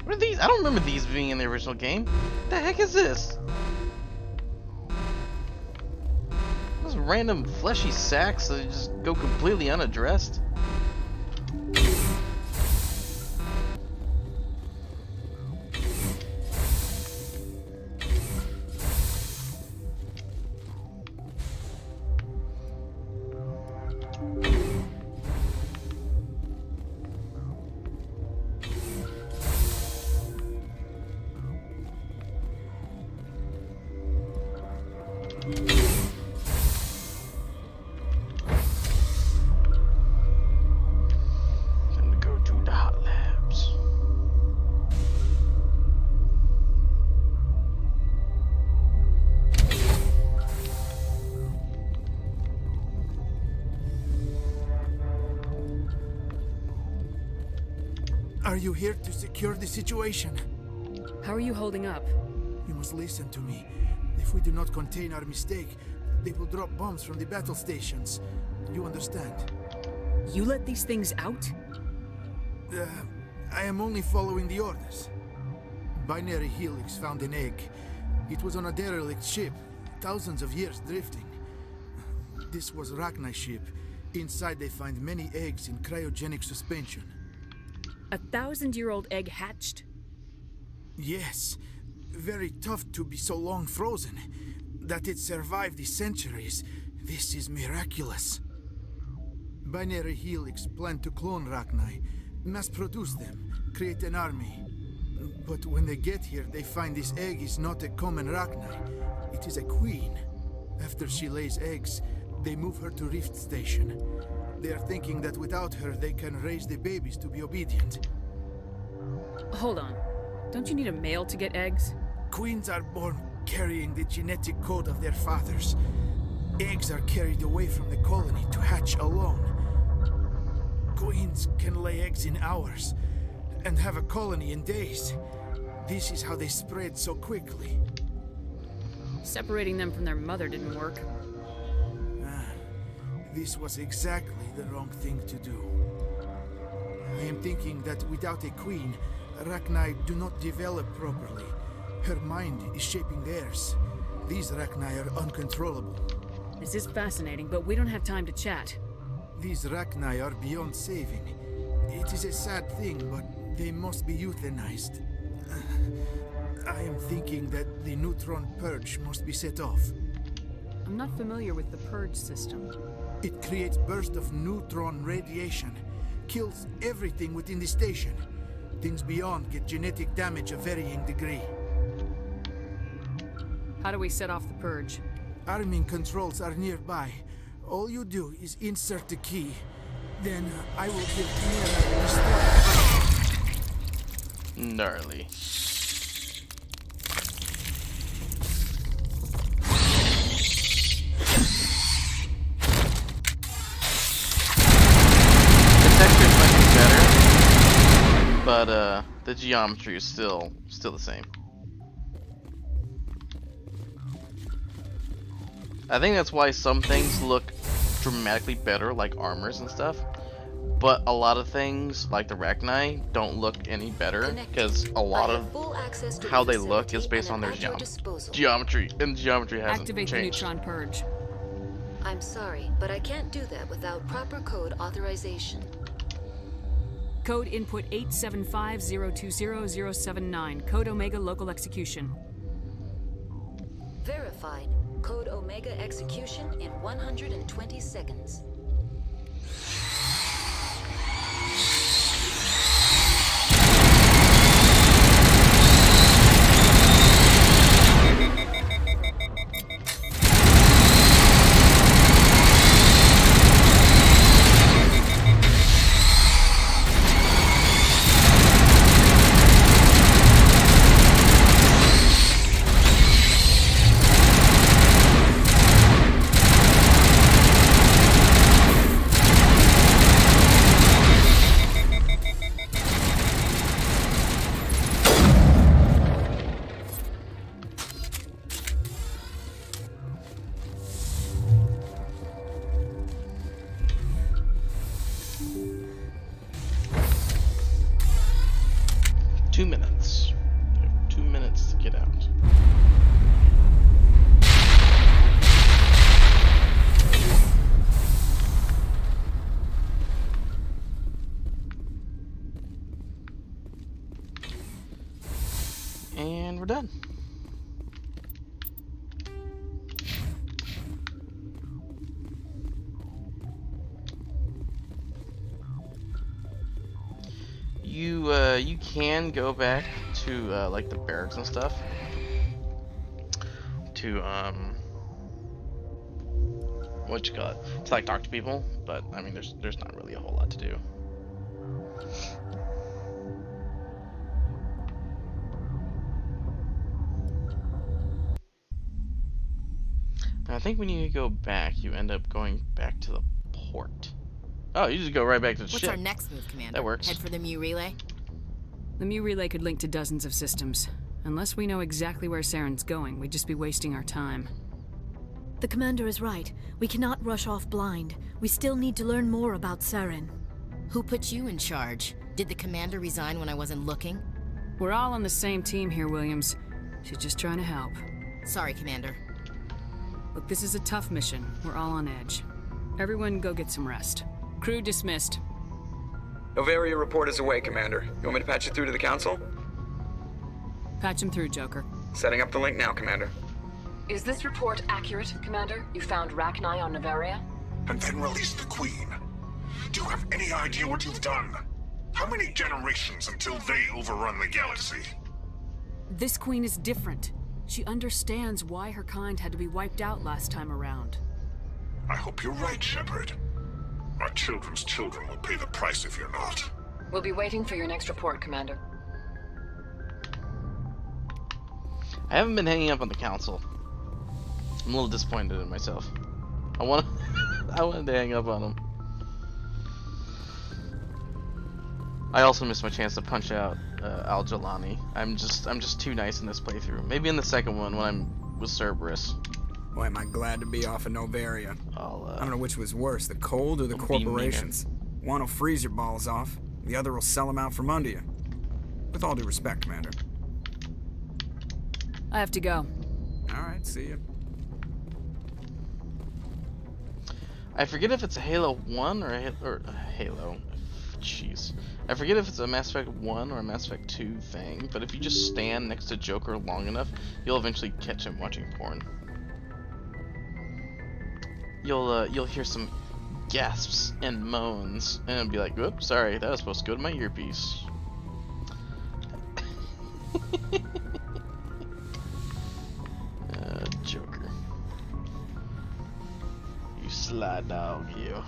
What are these? I don't remember these being in the original game. What the heck is this? Those random fleshy sacks that just go completely unaddressed. Are you here to secure the situation? How are you holding up? You must listen to me. If we do not contain our mistake, they will drop bombs from the battle stations. You understand? You let these things out? I am only following the orders. Binary Helix found an egg. It was on a derelict ship, thousands of years drifting. This was Rachni's ship. Inside they find many eggs in cryogenic suspension. A 1,000-year-old egg hatched? Yes. Very tough to be so long frozen. That it survived the centuries. This is miraculous. Binary Helix planned to clone Rachni, mass produce them, create an army. But when they get here, they find this egg is not a common Rachni. It is a queen. After she lays eggs, they move her to Rift Station. They are thinking that without her, they can raise the babies to be obedient. Hold on. Don't you need a male to get eggs? Queens are born carrying the genetic code of their fathers. Eggs are carried away from the colony to hatch alone. Queens can lay eggs in hours and have a colony in days. This is how they spread so quickly. Separating them from their mother didn't work. This was exactly the wrong thing to do. I am thinking that without a queen, Rachni do not develop properly. Her mind is shaping theirs. These Rachni are uncontrollable. This is fascinating, but we don't have time to chat. These Rachni are beyond saving. It is a sad thing, but they must be euthanized. I am thinking that the neutron purge must be set off. I'm not familiar with the purge system. It creates bursts of neutron radiation, kills everything within the station. Things beyond get genetic damage of varying degree. How do we set off the purge? Arming controls are nearby. All you do is insert the key. Then I will give Mira a start. Gnarly. But the geometry is still the same. I think that's why some things look dramatically better, like armors and stuff, but a lot of things, like the Rachni, don't look any better because a lot of how they look is based on their geometry, and geometry hasn't Activate changed. the neutron purge. I'm sorry, but I can't do that without proper code authorization. Code input 875020079. Code Omega local execution. Verified. Code Omega execution in 120 seconds. And we're done. You can go back to like the barracks and stuff to what you call it, to like talk to people, but I mean there's not really a whole lot to do. I think when you go back, you end up going back to the port. Oh, you just go right back to the ship. What's our next move, Commander? That works. Head for the Mu relay? The Mu relay could link to dozens of systems. Unless we know exactly where Saren's going, we'd just be wasting our time. The commander is right. We cannot rush off blind. We still need to learn more about Saren. Who put you in charge? Did the commander resign when I wasn't looking? We're all on the same team here, Williams. She's just trying to help. Sorry, Commander. Look, this is a tough mission. We're all on edge. Everyone go get some rest. Crew dismissed. Novaria report is away, Commander. You want me to patch it through to the Council? Patch him through, Joker. Setting up the link now, Commander. Is this report accurate, Commander? You found Rachni on Novaria? And then released the Queen. Do you have any idea what you've done? How many generations until they overrun the galaxy? This Queen is different. She understands why her kind had to be wiped out last time around. I hope you're right, Shepard. Our children's children will pay the price if you're not. We'll be waiting for your next report, Commander. I haven't been hanging up on the Council. I'm a little disappointed in myself. I wanted to hang up on them. I also missed my chance to punch out Al-Jalani. I'm just too nice in this playthrough. Maybe in the second one when I'm with Cerberus. Boy, am I glad to be off of Novaria. I don't know which was worse, the cold or the corporations. One will freeze your balls off, the other will sell them out from under you. With all due respect, Commander. I have to go. Alright, see you. I forget if it's a Halo 1 or a Halo. Jeez. I forget if it's a Mass Effect 1 or a Mass Effect 2 thing, but if you just stand next to Joker long enough, you'll eventually catch him watching porn. You'll hear some gasps and moans, and it'll be like, "Oops, sorry, that was supposed to go to my earpiece." Joker. You sly dog, you.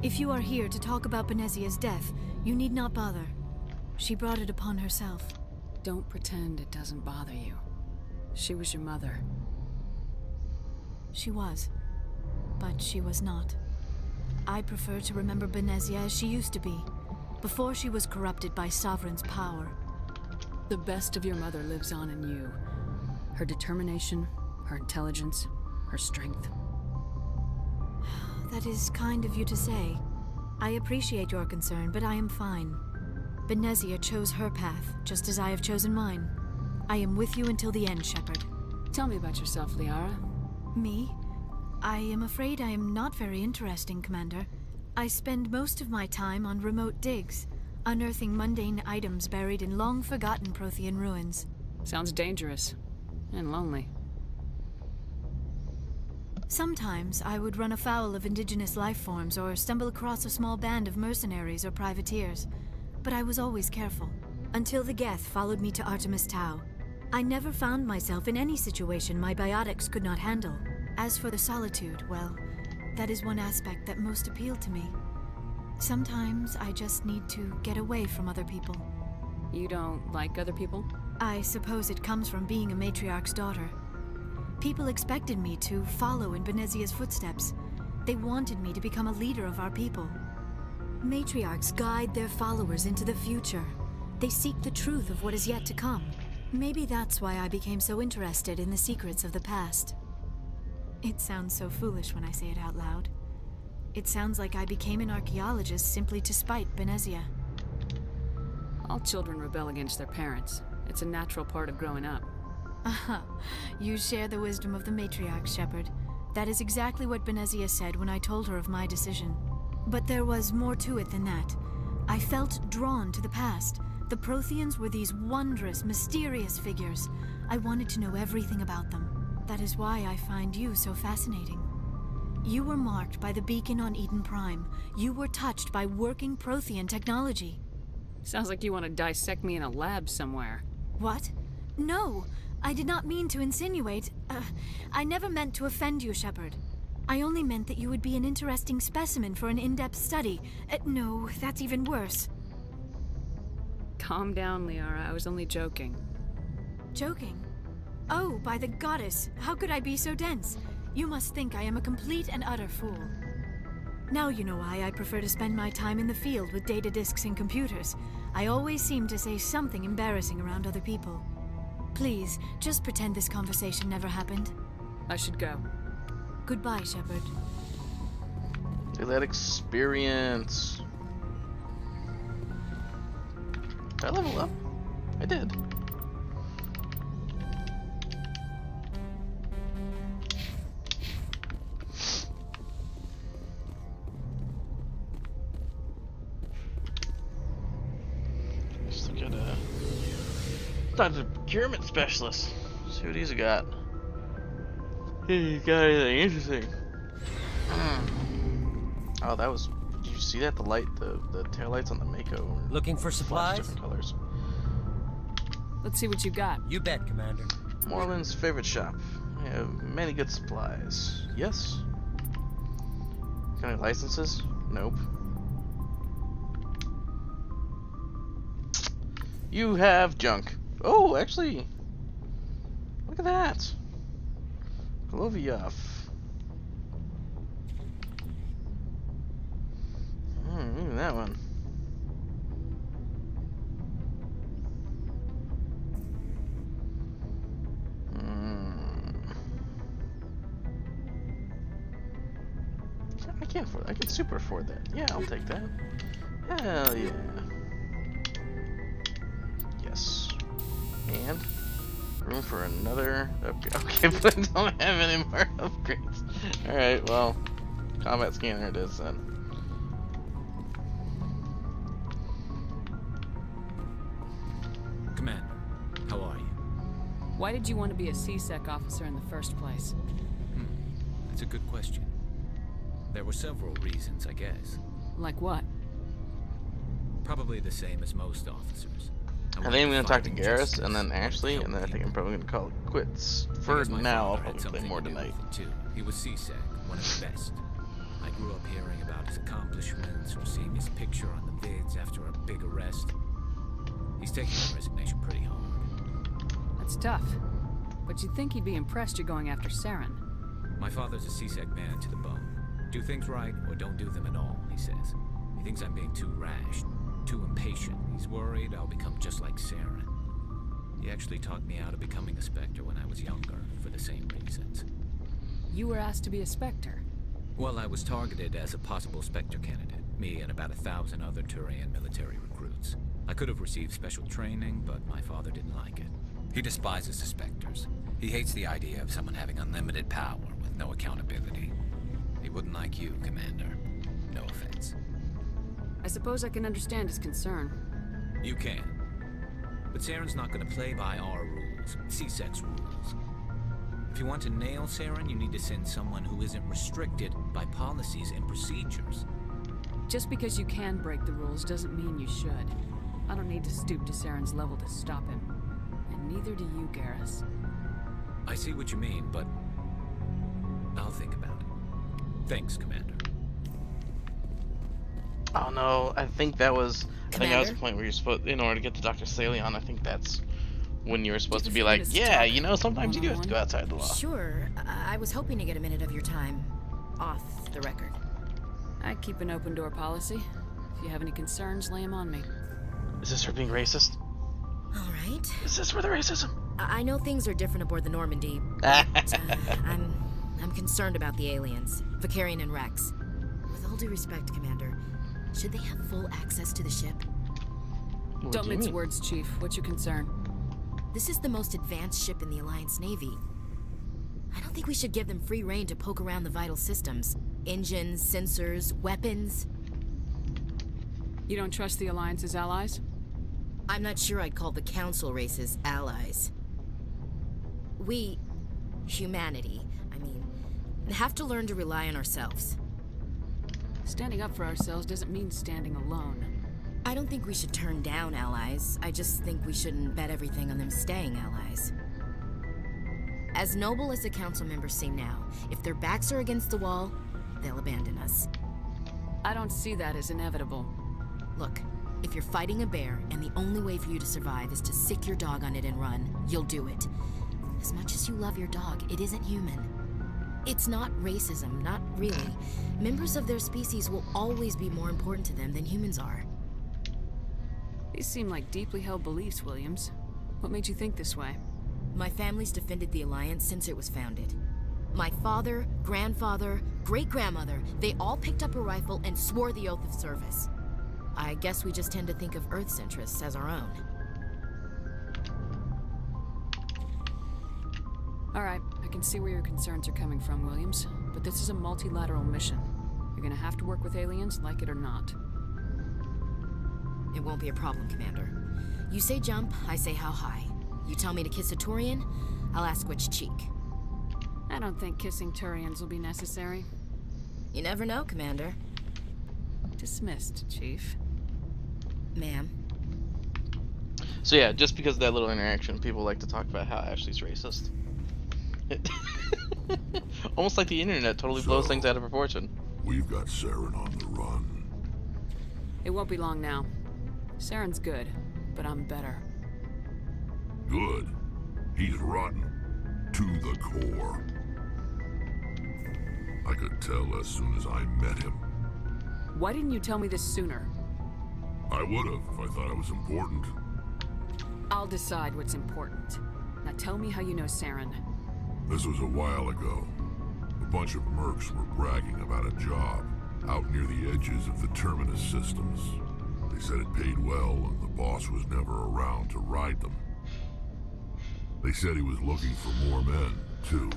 If you are here to talk about Benezia's death, you need not bother. She brought it upon herself. Don't pretend it doesn't bother you. She was your mother. She was. But she was not. I prefer to remember Benezia as she used to be, before she was corrupted by Sovereign's power. The best of your mother lives on in you. Her determination, her intelligence, her strength. That is kind of you to say. I appreciate your concern, but I am fine. Benezia chose her path, just as I have chosen mine. I am with you until the end, Shepard. Tell me about yourself, Liara. Me? I am afraid I am not very interesting, Commander. I spend most of my time on remote digs, unearthing mundane items buried in long-forgotten Prothean ruins. Sounds dangerous. And lonely. Sometimes I would run afoul of indigenous life forms or stumble across a small band of mercenaries or privateers, but I was always careful, until the Geth followed me to Artemis Tau. I never found myself in any situation my biotics could not handle. As for the solitude, well, that is one aspect that most appealed to me. Sometimes I just need to get away from other people. You don't like other people? I suppose it comes from being a matriarch's daughter. People expected me to follow in Benezia's footsteps. They wanted me to become a leader of our people. Matriarchs guide their followers into the future. They seek the truth of what is yet to come. Maybe that's why I became so interested in the secrets of the past. It sounds so foolish when I say it out loud. It sounds like I became an archaeologist simply to spite Benezia. All children rebel against their parents. It's a natural part of growing up. Aha, you share the wisdom of the matriarch, Shepard. That is exactly what Benezia said when I told her of my decision. But there was more to it than that. I felt drawn to the past. The Protheans were these wondrous, mysterious figures. I wanted to know everything about them. That is why I find you so fascinating. You were marked by the beacon on Eden Prime. You were touched by working Prothean technology. Sounds like you want to dissect me in a lab somewhere. What? No! I did not mean to insinuate. I never meant to offend you, Shepard. I only meant that you would be an interesting specimen for an in-depth study. No, that's even worse. Calm down, Liara. I was only joking. Joking? Oh, by the goddess, how could I be so dense? You must think I am a complete and utter fool. Now you know why I prefer to spend my time in the field with data disks and computers. I always seem to say something embarrassing around other people. Please, just pretend this conversation never happened. I should go. Goodbye, Shepard. Look at that experience. Did I level up? I did. Let's look at Dr. Procurement Specialist. See what he's got. He got anything interesting. Oh, that was. Did you see that? The light, the taillights on the Mako. Looking for supplies? Different colors. Let's see what you got. You bet, Commander. Moreland's favorite shop. We have many good supplies. Yes. Got any licenses? Nope. You have junk. Oh, actually, look at that. Glovioff. Even that one. I can't afford that. I can super afford that. Yeah, I'll take that. Hell yeah. Yes. And room for another upgrade. Okay, but I don't have any more upgrades. Alright, well, combat scanner it is then. Commander, how are you? Why did you want to be a C-Sec officer in the first place? That's a good question. There were several reasons, I guess. Like what? Probably the same as most officers. I think I'm gonna talk to Garrus and then Ashley, and then I think I'm probably gonna call it quits. For now, I'll probably play more tonight. He was C-Sec, one of the best. I grew up hearing about his accomplishments or seeing his picture on the vids after a big arrest. He's taking his resignation pretty hard. That's tough. But you'd think he'd be impressed you're going after Saren. My father's a C-Sec man to the bone. Do things right or don't do them at all, he says. He thinks I'm being too rash, too impatient. He's worried I'll become just like Saren. He actually talked me out of becoming a Spectre when I was younger, for the same reasons. You were asked to be a Spectre? Well, I was targeted as a possible Spectre candidate. Me and about 1,000 other Turian military recruits. I could have received special training, but my father didn't like it. He despises the Spectres. He hates the idea of someone having unlimited power with no accountability. He wouldn't like you, Commander. No offense. I suppose I can understand his concern. You can. But Saren's not going to play by our rules, C-Sec's rules. If you want to nail Saren, you need to send someone who isn't restricted by policies and procedures. Just because you can break the rules doesn't mean you should. I don't need to stoop to Saren's level to stop him. And neither do you, Garrus. I see what you mean, but I'll think about it. Thanks, Commander. Oh no, I think that was the point where you're supposed, in order to get to Dr. Salion, I think that's when you were supposed to be like, yeah, you know, sometimes you do have to go outside the law. Sure, I was hoping to get a minute of your time off the record. I keep an open door policy. If you have any concerns, lay them on me. Is this her being racist? All right. Is this for the racism? I know things are different aboard the Normandy, but I'm concerned about the aliens, Vicarian and Rex. With all due respect, Commander, should they have full access to the ship? Don't mince words, Chief. What's your concern? This is the most advanced ship in the Alliance Navy. I don't think we should give them free rein to poke around the vital systems. Engines, sensors, weapons. You don't trust the Alliance's allies? I'm not sure I'd call the Council races allies. We, humanity, have to learn to rely on ourselves. Standing up for ourselves doesn't mean standing alone. I don't think we should turn down allies. I just think we shouldn't bet everything on them staying allies. As noble as the Council members seem now, if their backs are against the wall, they'll abandon us. I don't see that as inevitable. Look, if you're fighting a bear and the only way for you to survive is to sick your dog on it and run, you'll do it. As much as you love your dog, it isn't human. It's not racism, not really. Members of their species will always be more important to them than humans are. These seem like deeply held beliefs, Williams. What made you think this way? My family's defended the Alliance since it was founded. My father, grandfather, great-grandmother, they all picked up a rifle and swore the oath of service. I guess we just tend to think of Earth's interests as our own. All right, I can see where your concerns are coming from, Williams. But this is a multilateral mission. You're gonna have to work with aliens, like it or not. It won't be a problem, Commander. You say jump, I say how high. You tell me to kiss a Turian, I'll ask which cheek. I don't think kissing Turians will be necessary. You never know, Commander. Dismissed, Chief. Ma'am. So yeah, just because of that little interaction, people like to talk about how Ashley's racist. Almost like the internet totally blows things out of proportion. We've got Saren on the run. It won't be long now. Saren's good, but I'm better. Good. He's rotten. To the core. I could tell as soon as I met him. Why didn't you tell me this sooner? I would've if I thought it was important. I'll decide what's important. Now tell me how you know Saren. This was a while ago. A bunch of mercs were bragging about a job out near the edges of the Terminus systems. They said it paid well and the boss was never around to ride them. They said he was looking for more men, too.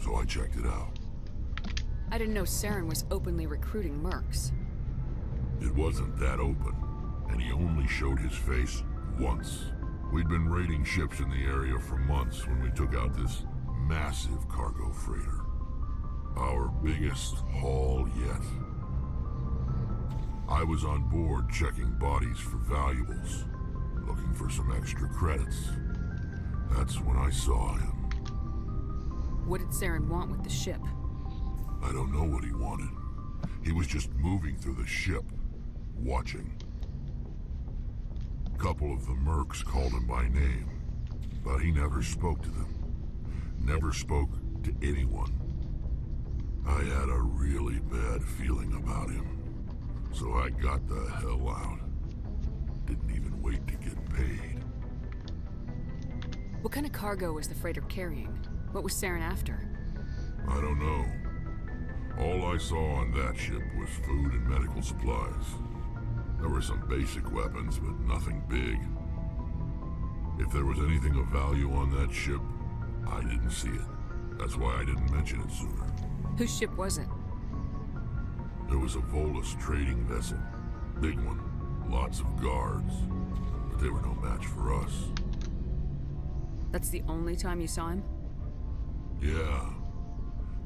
So I checked it out. I didn't know Saren was openly recruiting mercs. It wasn't that open, and he only showed his face once. We'd been raiding ships in the area for months when we took out this massive cargo freighter. Our biggest haul yet. I was on board checking bodies for valuables, looking for some extra credits. That's when I saw him. What did Saren want with the ship? I don't know what he wanted. He was just moving through the ship, watching. A couple of the mercs called him by name, but he never spoke to them. Never spoke to anyone. I had a really bad feeling about him, so I got the hell out. Didn't even wait to get paid. What kind of cargo was the freighter carrying? What was Saren after? I don't know. All I saw on that ship was food and medical supplies. There were some basic weapons, but nothing big. If there was anything of value on that ship, I didn't see it. That's why I didn't mention it sooner. Whose ship was it? There was a Volus trading vessel. Big one. Lots of guards. But they were no match for us. That's the only time you saw him? Yeah.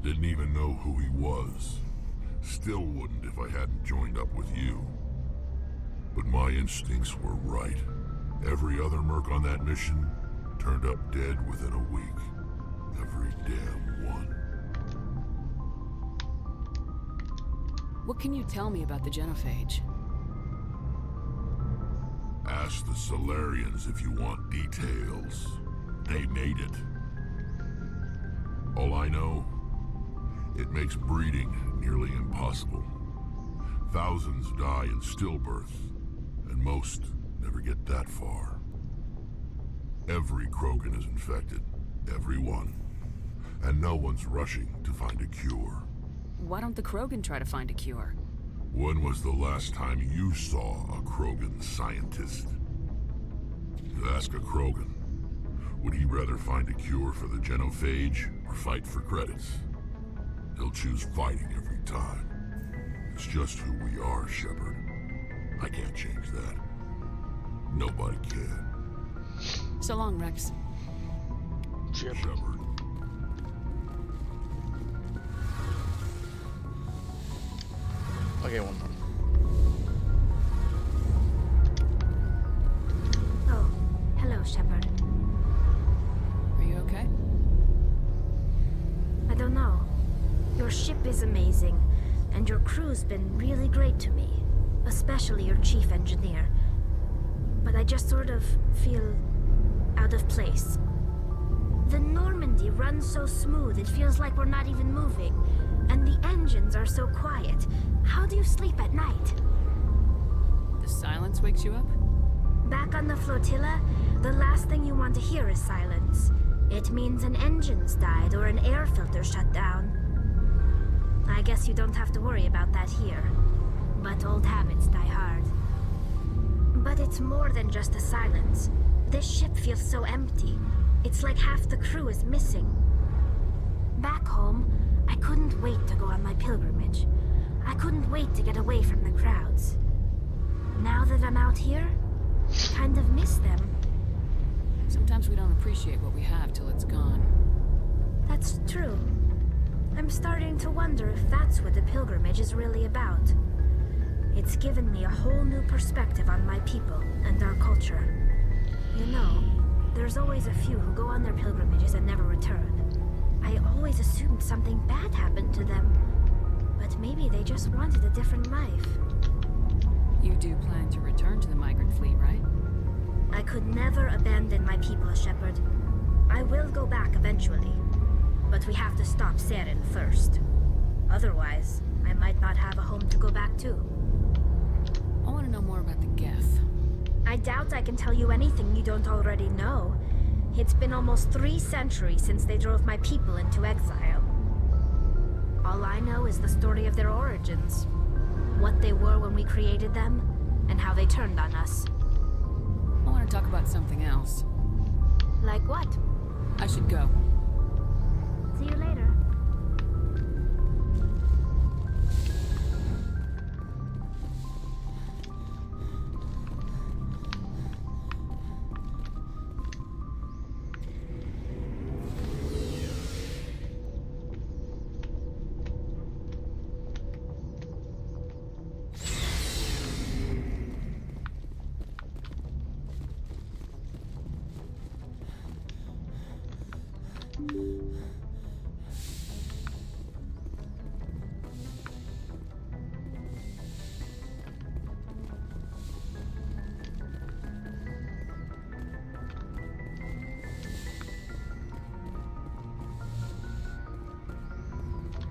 Didn't even know who he was. Still wouldn't if I hadn't joined up with you. But my instincts were right. Every other merc on that mission turned up dead within a week. Every damn one. What can you tell me about the genophage? Ask the Solarians if you want details. They made it. All I know, it makes breeding nearly impossible. Thousands die in stillbirth, and most never get that far. Every Krogan is infected. Every one. And no one's rushing to find a cure. Why don't the Krogan try to find a cure? When was the last time you saw a Krogan scientist? You ask a Krogan, would he rather find a cure for the genophage or fight for credits? He'll choose fighting every time. It's just who we are, Shepard. I can't change that. Nobody can. So long, Rex. Shepard. Okay, one more. Oh, hello, Shepard. Are you okay? I don't know. Your ship is amazing, and your crew's been really great to me. Especially your chief engineer. But I just sort of feel out of place. The Normandy runs so smooth, it feels like we're not even moving. And the engines are so quiet. How do you sleep at night? The silence wakes you up? Back on the flotilla, the last thing you want to hear is silence. It means an engine's died or an air filter shut down. I guess you don't have to worry about that here. But old habits die hard. But it's more than just a silence. This ship feels so empty. It's like half the crew is missing. Back home, I couldn't wait to go on my pilgrimage. I couldn't wait to get away from the crowds. Now that I'm out here, I kind of miss them. Sometimes we don't appreciate what we have till it's gone. That's true. I'm starting to wonder if that's what the pilgrimage is really about. It's given me a whole new perspective on my people and our culture. You know, there's always a few who go on their pilgrimages and never return. I always assumed something bad happened to them. But maybe they just wanted a different life. You do plan to return to the migrant fleet, right? I could never abandon my people, Shepard. I will go back eventually. But we have to stop Saren first. Otherwise, I might not have a home to go back to. I want to know more about the Geth. I doubt I can tell you anything you don't already know. It's been almost 3 centuries since they drove my people into exile. All I know is the story of their origins. What they were when we created them, and how they turned on us. I want to talk about something else. Like what? I should go. See you later.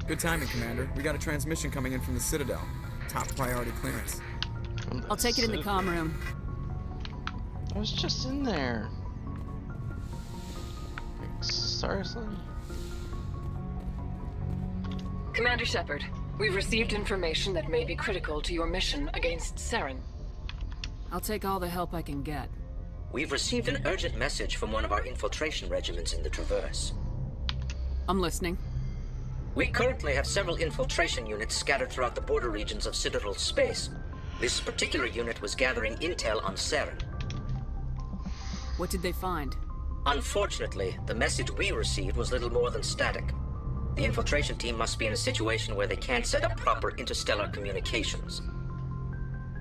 Good timing, Commander. We got a transmission coming in from the Citadel. Top priority clearance. I'll take it in the comm room. I was just in there. Like, seriously? Commander Shepard, we've received information that may be critical to your mission against Saren. I'll take all the help I can get. We've received an urgent message from one of our infiltration regiments in the Traverse. I'm listening. We currently have several infiltration units scattered throughout the border regions of Citadel space. This particular unit was gathering intel on Saren. What did they find? Unfortunately, the message we received was little more than static. The infiltration team must be in a situation where they can't set up proper interstellar communications.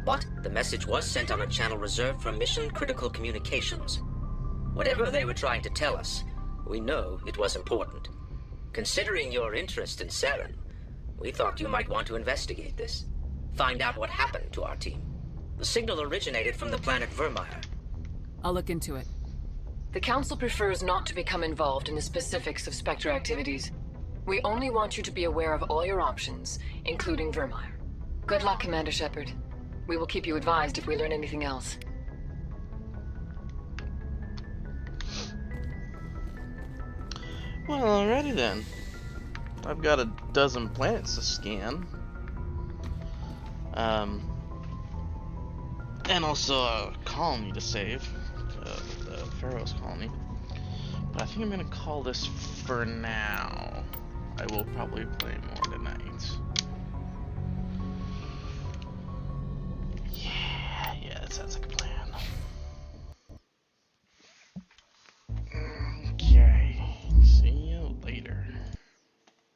But the message was sent on a channel reserved for mission-critical communications. Whatever they were trying to tell us, we know it was important. Considering your interest in Saren, we thought you might want to investigate this. Find out what happened to our team. The signal originated from the planet Vermeer. I'll look into it. The Council prefers not to become involved in the specifics of Spectre activities. We only want you to be aware of all your options, including Vermeer. Good luck, Commander Shepard. We will keep you advised if we learn anything else. Well, alrighty then. I've got a dozen planets to scan. And also a colony to save. The Pharaoh's colony. But I think I'm gonna call this for now. I will probably play more than